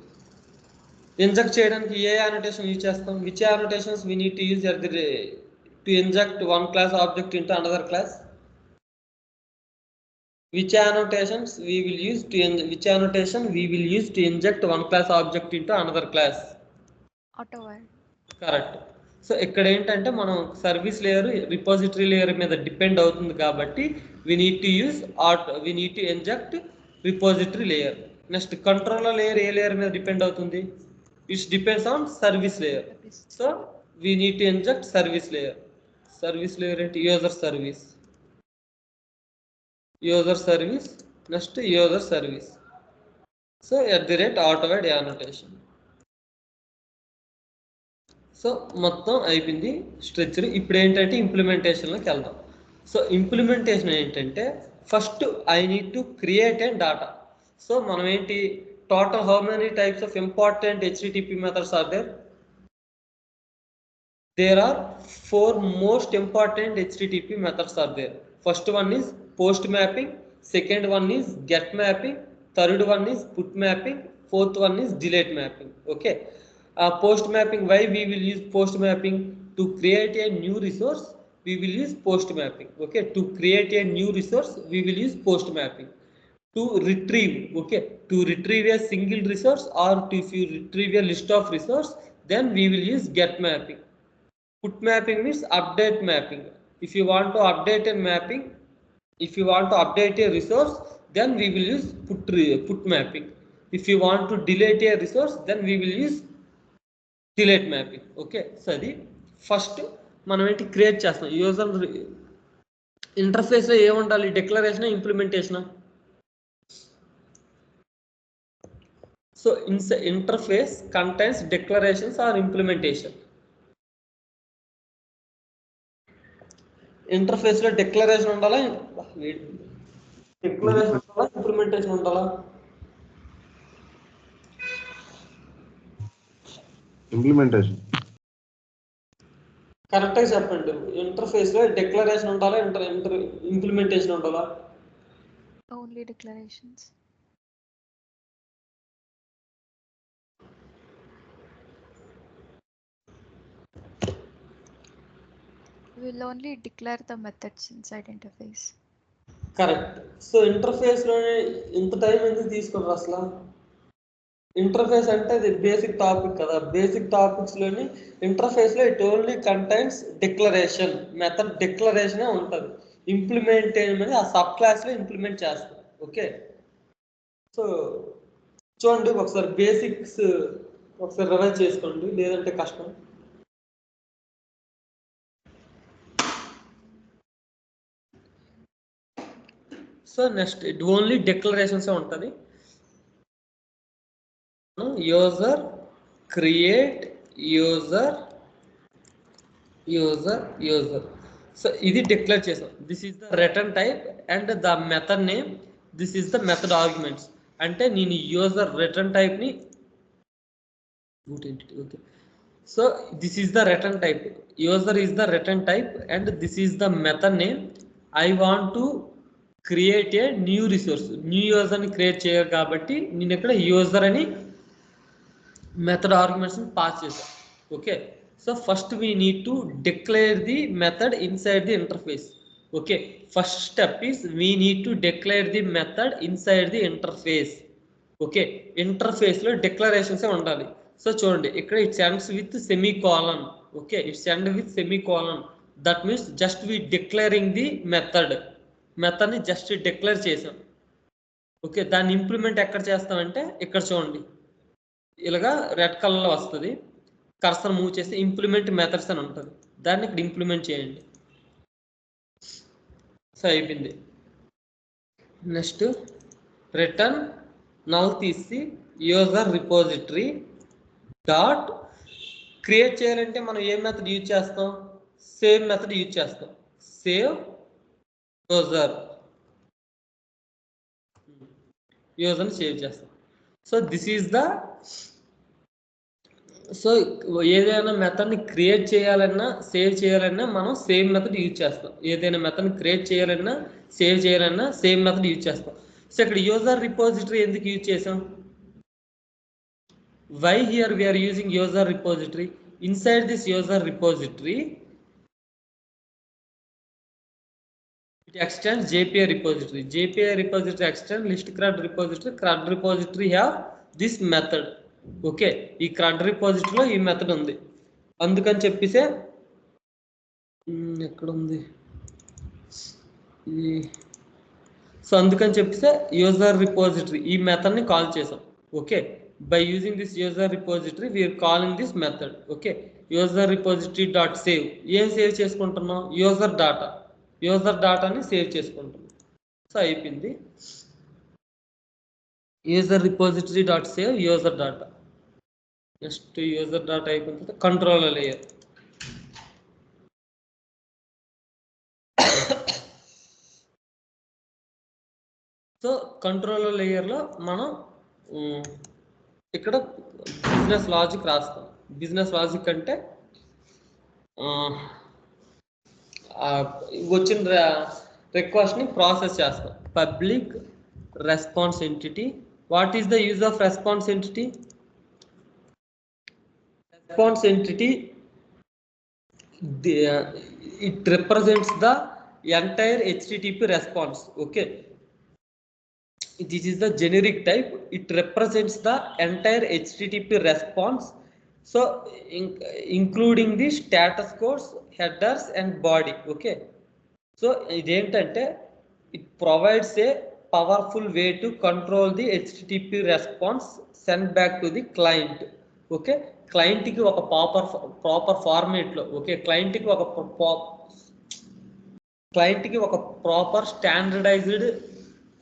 Speaker 1: Inject చేయడానికి ఏ annotation use చేస్తాం? Which annotations we need to use to inject one class object into another class? Which annotation we will use to inject one class object into another class?
Speaker 3: Auto while.
Speaker 1: Correct. So ఇక్కడ ఏంటంటే మనం service layer repository layer మీద depend అవుతుంది కాబట్టి we need to inject repository layer. Next controller layer A layer మీద depend అవుతుంది? It depends on service layer. So we need to inject service layer. Service layer at user service. User service, next user service. So at the rate auto-add annotation. So మొత్తం అయిపోయింది structure. ఇప్పుడు ఏంటంటే ఇంప్లిమెంటేషన్లోకి వెళ్దాం. So implementation ఏంటంటే first I need to create and data. So మనం ఏంటి, total how many types of important HTTP methods are there? There are 4 most important HTTP methods are there. First one is post mapping, second one is get mapping, third one is put mapping, fourth one is delete mapping. Okay, post mapping, why we will use post mapping? To create a new resource we will use post mapping. Okay, to create a new resource we will use post mapping. To retrieve, okay, to retrieve a single resource, or if you retrieve a list of resource, then we will use get mapping. Put mapping means update mapping. If you want to update a mapping, if you want to update a resource, then we will use put mapping. If you want to delete a resource, then we will use delete mapping. Okay, so అది first మనం ఏంటి create చేస్తాం. User ఇంటర్ఫేస్లో ఏముండాలి? Declaration, implementation. So interface contains declarations or implementation. Interface లో declaration ఉండాలా? Declaration ఉండాలా? Implementation ఉండాలా?
Speaker 2: Implementation.
Speaker 1: Correct గా చెప్పండి. ఇంటర్ఫేస్ లో declaration ఉండాలా? Implementation ఉండాలా?
Speaker 3: Only declarations. We'll only declare the methods inside interface.
Speaker 1: Correct. So interface లోనే ఇంత టైం ఎందుకు తీసుకున్నారు అసలు? ఇంటర్ఫేస్ అంటే అది బేసిక్ టాపిక్ కదా. బేసిక్ టాపిక్స్ లోని ఇంటర్ఫేస్ లో it only contains declaration, method డిక్లరేషనే ఉంటుంది. ఇంప్లిమెంటేషన్ అనేది ఆ సబ్ క్లాస్ లో ఇంప్లిమెంట్ చేస్తాం. ఓకే, సో చూడండి ఒకసారి బేసిక్స్ ఒకసారి రివైజ్ చేసుకోండి, లేదంటే కష్టం. So next it only declarations ఉంటుంది. యూజర్ క్రియేట్ యూజర్ సో ఇది డిక్లేర్ చేసాం. This is the return type and the method name, this is the method arguments. అంటే నేను యూజర్ రిటర్న్ టైప్ ని okay, so this is the return type, user is the return type and this is the method name. I want to create a new resource, new యూజర్ని create చేయాలి కాబట్టి నేను ఇక్కడ user అని method arguments pass చేశాను. Okay, So first we need to declare the method inside the interface. Okay, first step is we need to declare the method inside the interface. Okay ఇంటర్ఫేస్లో declarations ఉండాలి. So చూడండి ఇక్కడ it ends with semicolon. Okay it సెండ్ with semicolon, that means just we declaring the మెథడ్ని just declare చేసాం. Okay దాన్ని implement ఎక్కడ చేస్తామంటే ఇక్కడ చూడండి ఇలాగా రెడ్ కలర్లో వస్తుంది, కర్సర్ మూవ్ చేస్తే ఇంప్లిమెంట్ మెథడ్స్ అని ఉంటుంది, దాన్ని ఇక్కడ ఇంప్లిమెంట్ చేయండి. సో అయిపోయింది. నెక్స్ట్ రిటర్న్ నల్ తీసి యూజర్ రిపోజిటరీ డాట్ క్రియేట్ చేయాలంటే మనం ఏ మెథడ్ యూజ్ చేస్తాం, సేవ్ మెథడ్ యూజ్ చేస్తాం. సేవ్ యూజర్ని సేవ్ చేస్తాం. So this is the so ఏదైనా మెథడ్ని క్రియేట్ చేయాలన్నా సేవ్ చేయాలన్నా మనం సేమ్ మెథడ్ యూజ్ చేస్తాం. ఏదైనా మెథడ్ని క్రియేట్ చేయాలన్నా సేవ్ చేయాలన్నా సేమ్ మెథడ్ యూజ్ చేస్తాం. సో ఇక్కడ యూజర్ రిపోజిటరీ ఎందుకు యూజ్ చేసాం? Why here we're using user repository? Inside this user repository it extends JPA repository. JPA repository extend list CRUD repository. CRUD repository have this method. Okay ఈ CRUD రిపోజిటరీలో ఈ method ఉంది, అందుకని చెప్పేసే ఎక్కడ ఉంది ఇది. So అందుకని చెప్పేసే యూజర్ రిపోజిటరీ ఈ మెథడ్ని కాల్ చేసాం. Okay by using this user repository we're calling this method. Okay user repository dot save, ఏం సేవ్ చేసుకుంటున్నాం? యూజర్ డాటాని సేవ్ చేసుకుంటున్నాం. సో అయిపోయింది. User repository dot save user data. Next user data అయిపోయిన తర్వాత కంట్రోలర్ లేయర్. సో కంట్రోలర్ లేయర్లో మనం ఇక్కడ బిజినెస్ లాజిక్ రాస్తాం. బిజినెస్ లాజిక్ అంటే వచ్చిన రిక్వెస్ట్ని ప్రాసెస్ చేస్తాం. Public response entity. What is the use of response entity? Response entity, it represents the entire HTTP response. Okay, this is the generic type. It represents the entire HTTP response. So including the status codes, headers and body. Okay, so identante it provides a powerful way to control the HTTP response sent back to the client. Okay, క్లయింట్కి ఒక proper ఫార్మేట్లో, okay క్లయింట్కి ఒక proper standardized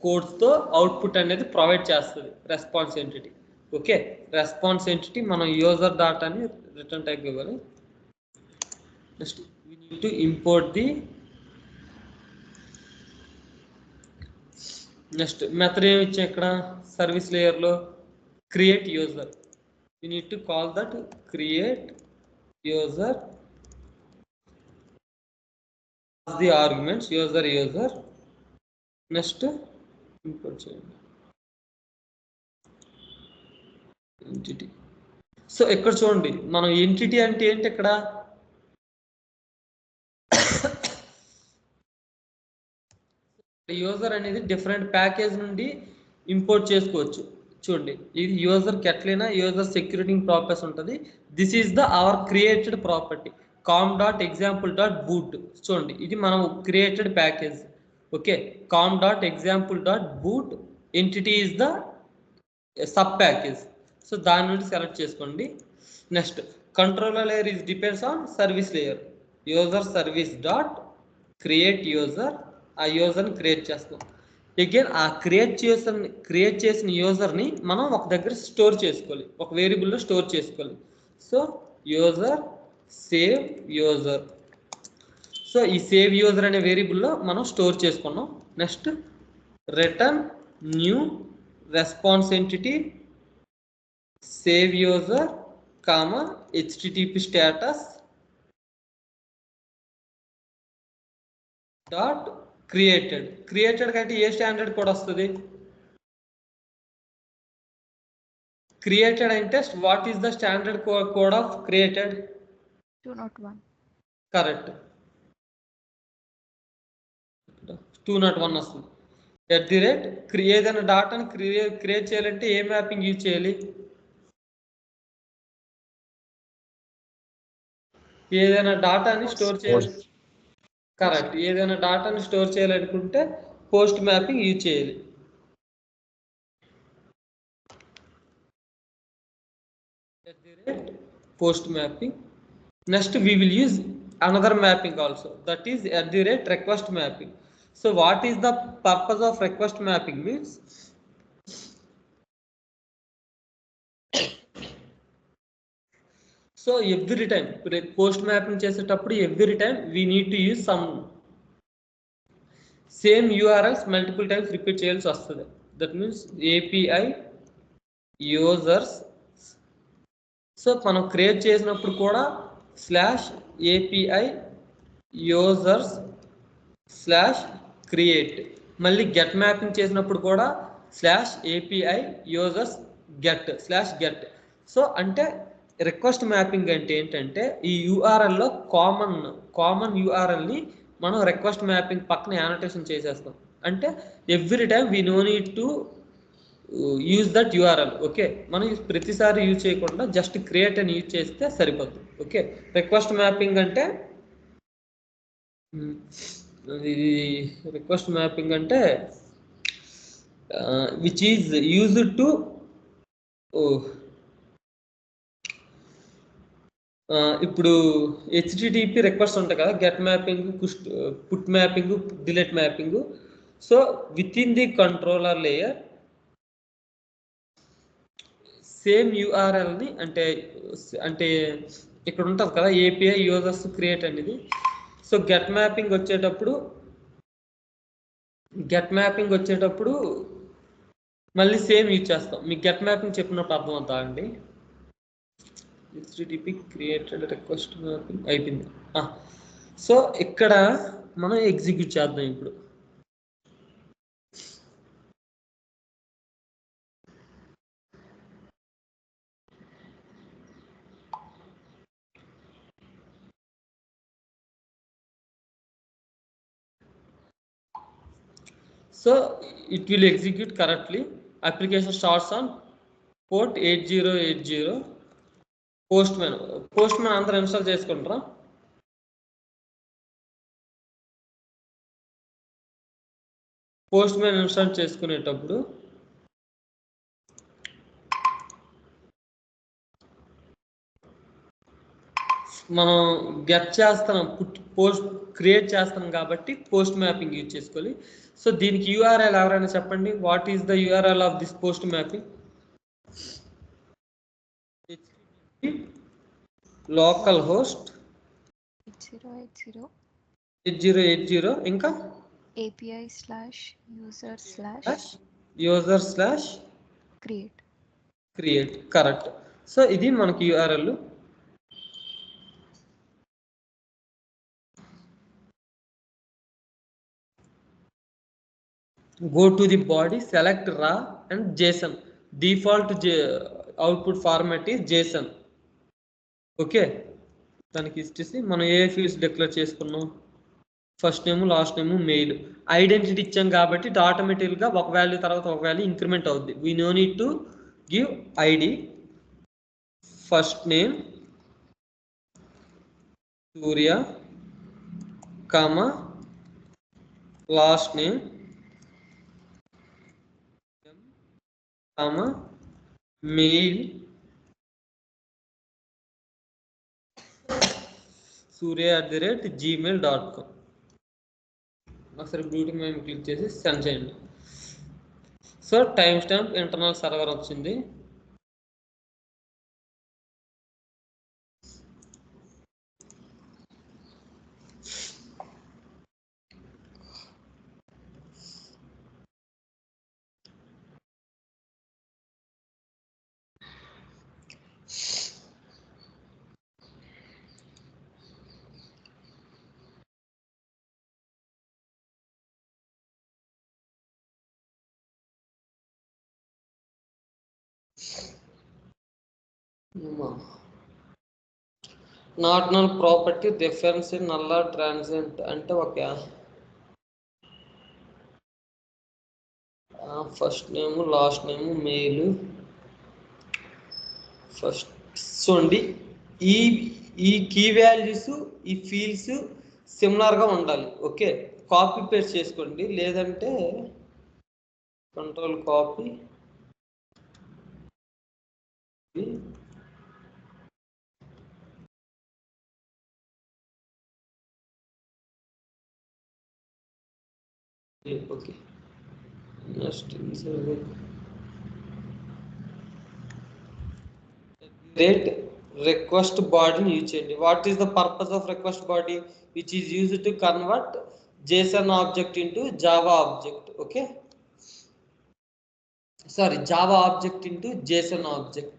Speaker 1: కోడ్స్తో output అనేది provide చేస్తుంది response entity. Okay response entity మనం user డాటాని return type ఇవ్వాలి. Next we need to import the next method ఏమి ఇచ్చా ఇక్కడ సర్వీస్ లేయర్లో create user. We need to call that create user as the arguments user. Next import చేయండి entity. So ఇక్కడ చూడండి మనం ఎంటిటీ అంటే ఏంటి, ఇక్కడ యూజర్ అనేది డిఫరెంట్ ప్యాకేజ్ నుండి ఇంపోర్ట్ చేసుకోవచ్చు. చూడండి ఇది యూజర్ కెట్లైనా యూజర్ సెక్యూరిటీ ప్రాపర్టీస్ ఉంటుంది. This is the our created property com.example.boot. చూడండి ఇది మనం created package. Okay com.example.boot entity is the sub package. So దాని నుండి సెలెక్ట్ చేసుకోండి. Next controller layer is depends on service layer. User service dot create user, ఆ యూజర్ని create చేస్తాం. Again ఆ క్రియేట్ చేసిన యూజర్ని మనం ఒక దగ్గర స్టోర్ చేసుకోవాలి, ఒక వేరియబుల్లో స్టోర్ చేసుకోవాలి. So user save user. So ఈ సేవ్ యూజర్ అనే వేరియబుల్లో మనం స్టోర్ చేసుకున్నాం. Next return new response entity save user comma HTTP status dot created కంటే ఏ స్టాండర్డ్ కోడ్ వస్తుంది? క్రియేటెడ్ అంటే what is the standard code of created?
Speaker 3: 201.
Speaker 1: Correct. 201 వస్తుంది. At the rate ఏదైనా డాటాని create చేయాలంటే ఏ మ్యాపింగ్ యూజ్ చేయాలి? ఏదైనా డాటాని స్టోర్ చేయాలి. కరెక్ట్. ఏదైనా డాటాని స్టోర్ చేయాలనుకుంటే పోస్ట్ మ్యాపింగ్ యూజ్ చేయాలి. At the rate post mapping. Next we will use another mapping also, that is at the rate request mapping. So what is the purpose of request mapping means? So every time post mapping చేసేటప్పుడు every time we need to use some same URLs multiple times repeat చేయాల్సి వస్తుంది. That means API users. So మనం create చేసినప్పుడు కూడా /API users/create. మళ్ళీ get mapping చేసినప్పుడు కూడా /API users/get. So అంటే రిక్వెస్ట్ మ్యాపింగ్ అంటే ఏంటంటే ఈ యూఆర్ఎల్లో కామన్ యూఆర్ఎల్ని మనం రిక్వెస్ట్ మ్యాపింగ్ పక్కన యానోటేషన్ చేసేస్తాం. అంటే every time we no need to use that URL. Okay, మనం ప్రతిసారి యూజ్ చేయకుండా జస్ట్ క్రియేట్ అని యూజ్ చేస్తే సరిపోతుంది. ఓకే, రిక్వెస్ట్ మ్యాపింగ్ అంటే విచ్ ఈజ్ యూజ్డ్ టు ఇప్పుడు HTTP రిక్వెస్ట్ ఉంటాయి కదా, get mapping, put mapping, delete mapping. So within the controller layer same యూఆర్ఎల్ని అంటే ఇక్కడ ఉంటుంది కదా API యూజర్స్ క్రియేట్ అనేది. సో గెట్ మ్యాపింగ్ వచ్చేటప్పుడు మళ్ళీ సేమ్ యూజ్ చేస్తాం. మీకు గెట్ మ్యాపింగ్ చెప్పినప్పుడు అర్థం అవుతా అండి. HTTP క్రియేటెడ్ రిక్వెస్ట్ మ్యాపింగ్ అయిపోయింది. సో ఇక్కడ మనం ఎగ్జిక్యూట్ చేద్దాం ఇప్పుడు. So it will execute correctly. Application starts on port 8080. Postman అందరూ ఇన్స్టాల్ చేసుకుంటారా? Postman ఇన్స్టాల్ చేసుకునేటప్పుడు మనం గెట్ చేస్తున్నాం, పోస్ట్ క్రియేట్ చేస్తున్నాం కాబట్టి పోస్ట్ మ్యాపింగ్ యూజ్ చేసుకోవాలి. సో దీనికి యూఆర్ఎల్ ఎవరైనా చెప్పండి. What is the URL of this post mapping? Local host 8080 ఇంకా API/user/create. కరెక్ట్. సో ఇది మనకి URL. Go to the body, select raw and JSON. Default output format is JSON. Okay, దానికి ఇచ్చేసి మనం ఏ ఫీల్డ్స్ డిక్లేర్ చేసుకున్నాం, first name, last name, mail, identity ఇచ్చాం కాబట్టి ఆటోమేటిక్గా ఒక వాల్యూ తర్వాత ఒక వాల్యూ ఇంక్రిమెంట్ అవుద్ది. We no need to give ID. First name Surya, last name mail surya@gmail.com. ఒకసారి బ్లూటూత్ మేము క్లిక్ చేసి సెండ్ చేయండి. So time stamp internal server వచ్చింది. Not null property difference in null or transient అంటే okay. First name last name mail first. చూడండి ఈ ఈ key values ఈ ఫీల్డ్స్ సిమిలర్గా ఉండాలి. ఓకే, కాపీ పేస్ట్ చేసుకోండి, లేదంటే control copy okay. Next rate request బాడీని యూజ్ చేయండి. What is the purpose of request body which is used to convert JSON object into Java object. Okay, sorry, Java object into JSON object.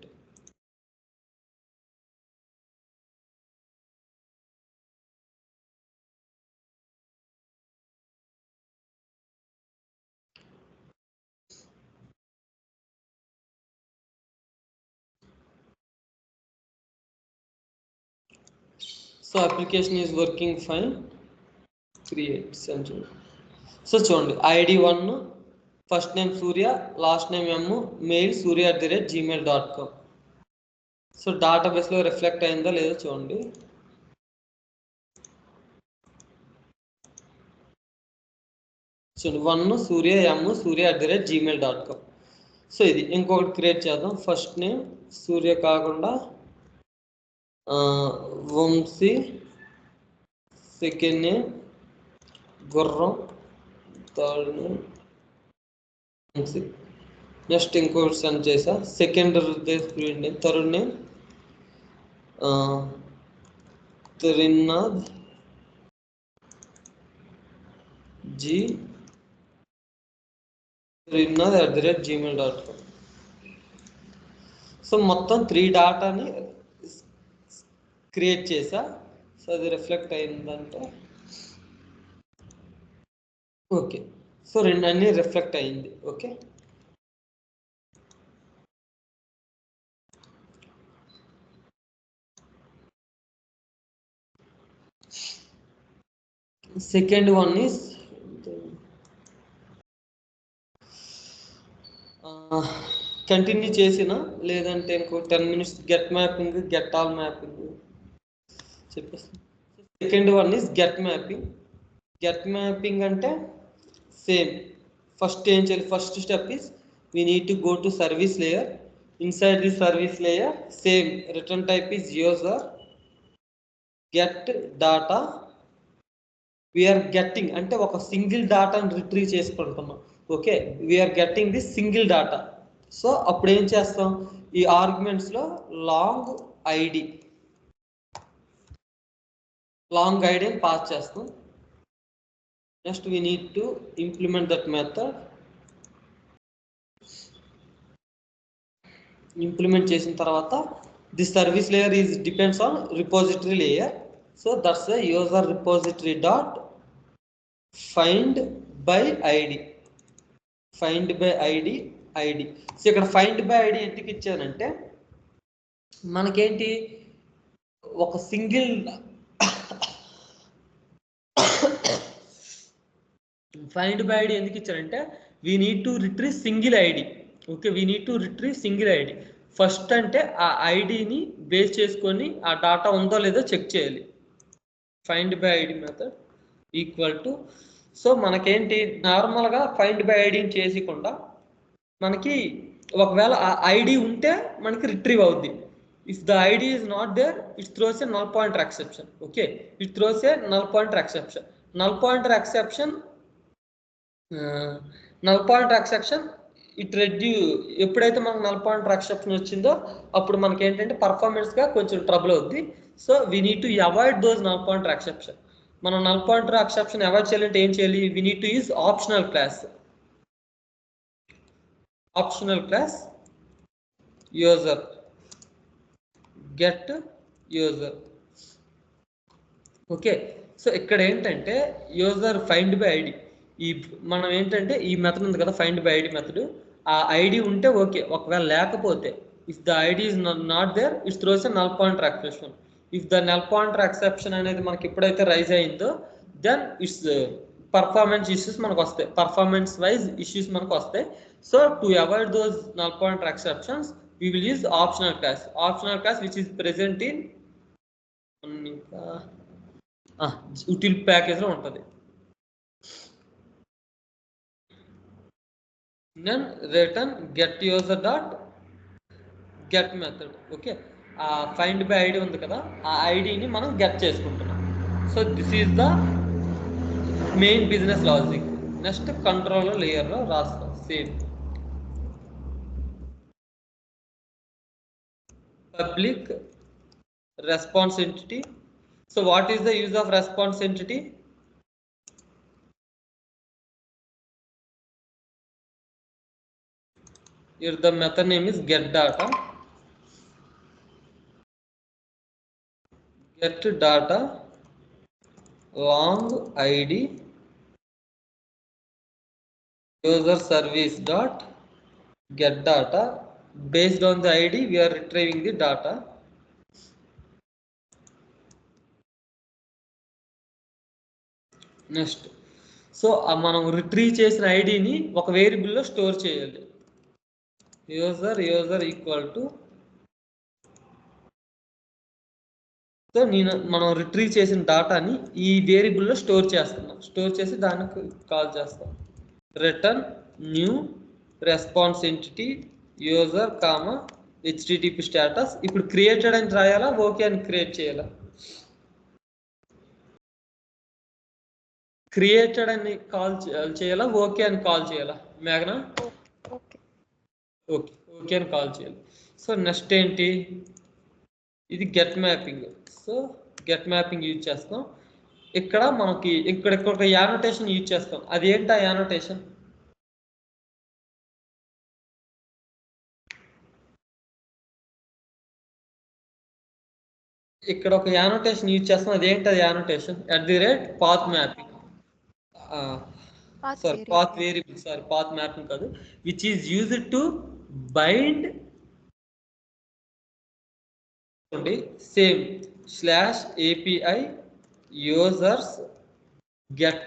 Speaker 1: So application is working fine. Create center. So చూడండి ID1 first name Surya, last name M, mail surya@gmail.com. సో డేటాబేస్లో reflect అయిందో లేదో చూడండి. చూడండి 1 సూర్య M surya@gmail.com. So ఇది ఇంకొకటి create చేద్దాం. ఫస్ట్ నేమ్ సూర్య కాకుండా వంశీ, సెకండ్ నేమ్ గుర్రం, థర్డ్ నేమ్ వంశీ. నెక్స్ట్ ఇంకోటి సెండ్ చేసా. Second name, third name Trinath G @gmail.com. So మొత్తం 3 డేటాని క్రియేట్ చేసా. సో అది రిఫ్లెక్ట్ అయిందంటే ఓకే. సో రెండు అన్ని రిఫ్లెక్ట్ అయింది. Okay, second one is continue చేసిన, లేదంటే ఇంకో 10 minutes get mapping, get all mapping చెప్పేసి. Second one is get mapping. Get mapping అంటే సేమ్. ఫస్ట్ ఏం చేయాలి? First step is we need to go to service layer. Inside the service layer same return type is user get data. We are getting అంటే ఒక single డాటాను retrieve చేసుకుంటున్నాం. Okay, we are getting the single data. So అప్పుడు ఏం చేస్తాం? ఈ ఆర్గ్యుమెంట్స్లో long ID అని pass చేస్తాం. Next we need to implement that method. Implement చేసిన తర్వాత the service layer is depends on repository layer. So that's the user repository dot find by ID. Find by ID. So ఇక్కడ find by ID ఎందుకు ఇచ్చానంటే మనకేంటి ఒక single find by ID ఎందుకు ఇచ్చారంటే we need to retrieve single ID. Okay, we need to retrieve single ID. First అంటే ఆ ఐడిని base చేసుకొని ఆ డాటా ఉందో లేదో చెక్ చేయాలి. Find by ID method equal to. So మనకేంటి నార్మల్గా ఫైండ్ బై ఐడిని చేసికుండా మనకి ఒకవేళ ఆ ఐడి ఉంటే మనకి రిట్రీవ్ అవుద్ది. If the ID is not there it throws a null pointer exception. Okay, it throws a null pointer exception. Null pointer exception it ఎప్పుడైతే మనకు నల్ పాయింటర్ ఎక్సెప్షన్ వచ్చిందో అప్పుడు మనకి ఏంటంటే పర్ఫార్మెన్స్గా కొంచెం ట్రబుల్ అవుద్ది. So we need to avoid those null pointer exception. మనం null pointer exception avoid చేయాలంటే ఏం చేయాలి? We need to use optional class user get user. Okay, so ఇక్కడ ఏంటంటే యూజర్ ఫైండ్ బై ఐడి. మనం ఏంటంటే ఈ మెథడ్ ఉంది కదా ఫైండ్ బై ఐడి మెథడ్, ఆ ఐడి ఉంటే ఓకే, ఒకవేళ లేకపోతే if the ID is not there it throws a null pointer exception. If the null pointer exception అనేది మనకి ఎప్పుడైతే రైజ్ అయిందో దెన్ ఇట్స్ పర్ఫార్మెన్స్ ఇష్యూస్ మనకు వస్తాయి, పర్ఫార్మెన్స్ వైజ్ ఇష్యూస్ మనకు వస్తాయి. So to avoid those null pointer exceptions we will use optional class which is present in ఇంకా util package లో ఉంటుంది. then return get user dot get method. Okay, find by ID ఉంది కదా, ఆ ఐడిని మనం గెట్ చేసుకుంటున్నాం. So this is the main business logic. Next controller లేయర్లో రాస్తాం same public response entity. So what is the use of response entity? Here the method name is get data. Get data long id user service dot get data. Based on the id we are retrieving the data. Next so మనం retrieve చేసిన ఐడిని ఒక వేరియబుల్లో store చేయాలి. User equal to, so మనం retrieve చేసిన డాటాని ఈ వేరియబుల్లో store చేస్తున్నాం. స్టోర్ చేసి దానికి కాల్ చేస్తాం return new response entity user comma http status. ఇప్పుడు క్రియేటెడ్ అని రాయాలా, ఓకే అని క్రియేట్ చేయాలా? క్రియేటెడ్ అని కాల్ చేయాలా, ఓకే అని కాల్ చేయాలా మేఘనా? ఓకే ఓకే అని కాల్ చేయాలి. సో నెక్స్ట్ ఏంటి, ఇది get mapping. So get mapping use చేస్తాం. ఇక్కడ మనకి ఇక్కడ ఒక యానోటేషన్ యూజ్ చేస్తాం. అది ఏంటి ఆ యానోటేషన్? ఇక్కడ ఒక యానోటేషన్ యూజ్ చేస్తాం. అది ఏంటి అది annotation? @path mapping. Path variable, path mapping కాదు, which is used to bind same /API users get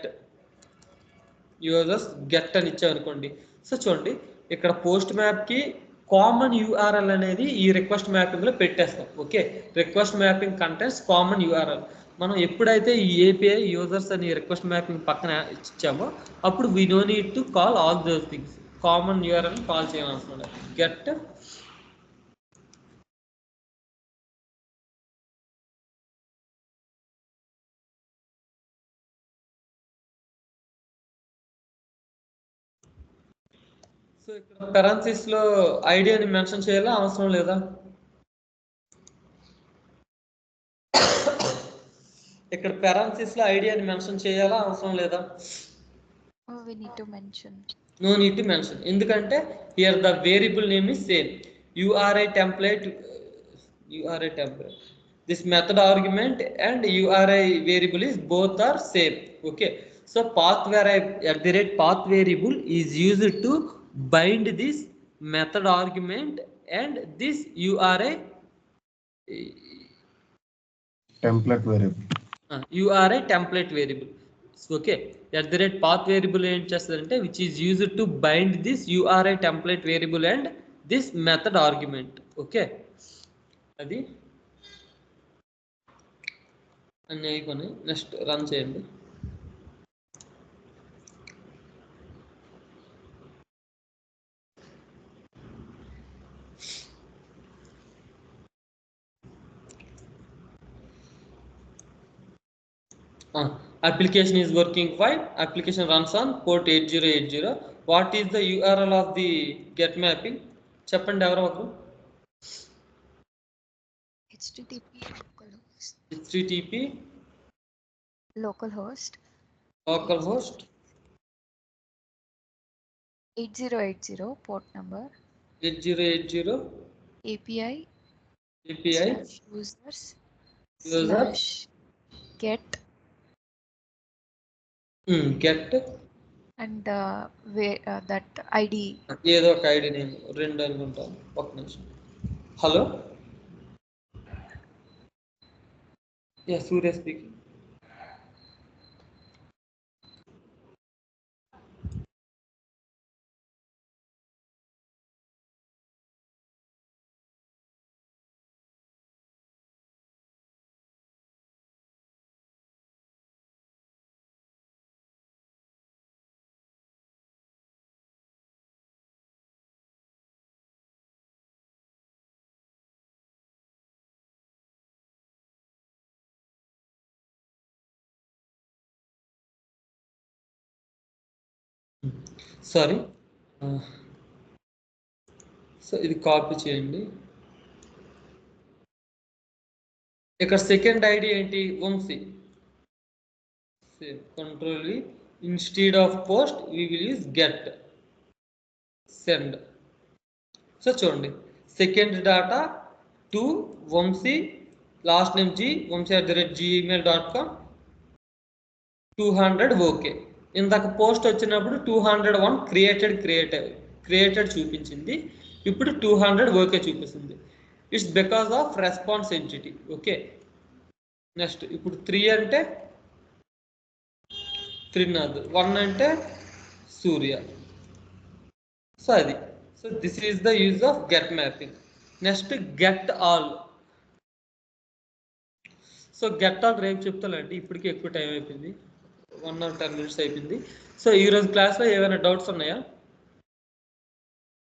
Speaker 1: అని ఇచ్చామనుకోండి. సో చూడండి ఇక్కడ పోస్ట్ మ్యాప్కి కామన్ యూఆర్ఎల్ అనేది ఈ రిక్వెస్ట్ మ్యాపింగ్లో పెట్టేస్తాం. Okay, request mapping contents common URL. మనం ఎప్పుడైతే ఈ ఏపీఐ యూజర్స్ అని రిక్వెస్ట్ మ్యాపింగ్ పక్కన ఇచ్చామో అప్పుడు we no need to call all those things. Common URL call చేయాల్సిన గెట్ సో ఇక్కడ కరెన్సీస్ లో ఐడి అని మెన్షన్ చేయాలా, అవసరం లేదా? ఇక్కడ కరెన్సీస్ లో ఐడి అని మెన్షన్ చేయాలా, అవసరం లేదా?
Speaker 3: We need to mention.
Speaker 1: No need to mention. ఎందుకంటే here the variable name is same. URI template. This method argument and URI variable is both are same. Okay. So path variable is used to bind this method argument and this URI
Speaker 2: template variable.
Speaker 1: URI template variable. Okay, path variable ఏం చేస్తుందంటే which is used to bind this URI template variable and this method argument. Okay, అది అన్నీ అయిపోయి next run చేయండి. Application is working fine. Application runs on port 8080. What is the URL of the get mapping? చెప్పండి ఎవరో ఒకరు.
Speaker 3: http localhost 8080 port number
Speaker 1: 8080
Speaker 3: API users /get and that ID
Speaker 1: ఏదో ఒక ID name 2 అనుకుంటాను. ఒక నిమిషం. Hello Yeah, Surya speaking. Sorry, so ఇది copy చేయండి. ఇక్కడ సెకండ్ ఐడి ఏంటి? Vamshi. Control V, instead of post we will use get, send. So చూడండి, second data to Vamshi, last name G, వంశీ@gmail.com, 200 ఓకే. ఇందాక పోస్ట్ వచ్చినప్పుడు 201 క్రియేటెడ్ చూపించింది, ఇప్పుడు 200 ఓకే చూపిస్తుంది. It's because of response entity. Okay, next ఇప్పుడు 3 అంటే త్రినాథ్, 1 అంటే సూర్య. సో అది, so this is the use of get mapping. Next get all. So get all రేపు చెప్తానండి, ఇప్పటికే ఎక్కువ టైం అయిపోయింది, 1 or 10 minutes అయిపోయింది. సో ఈరోజు క్లాస్లో ఏమైనా డౌట్స్ ఉన్నాయా?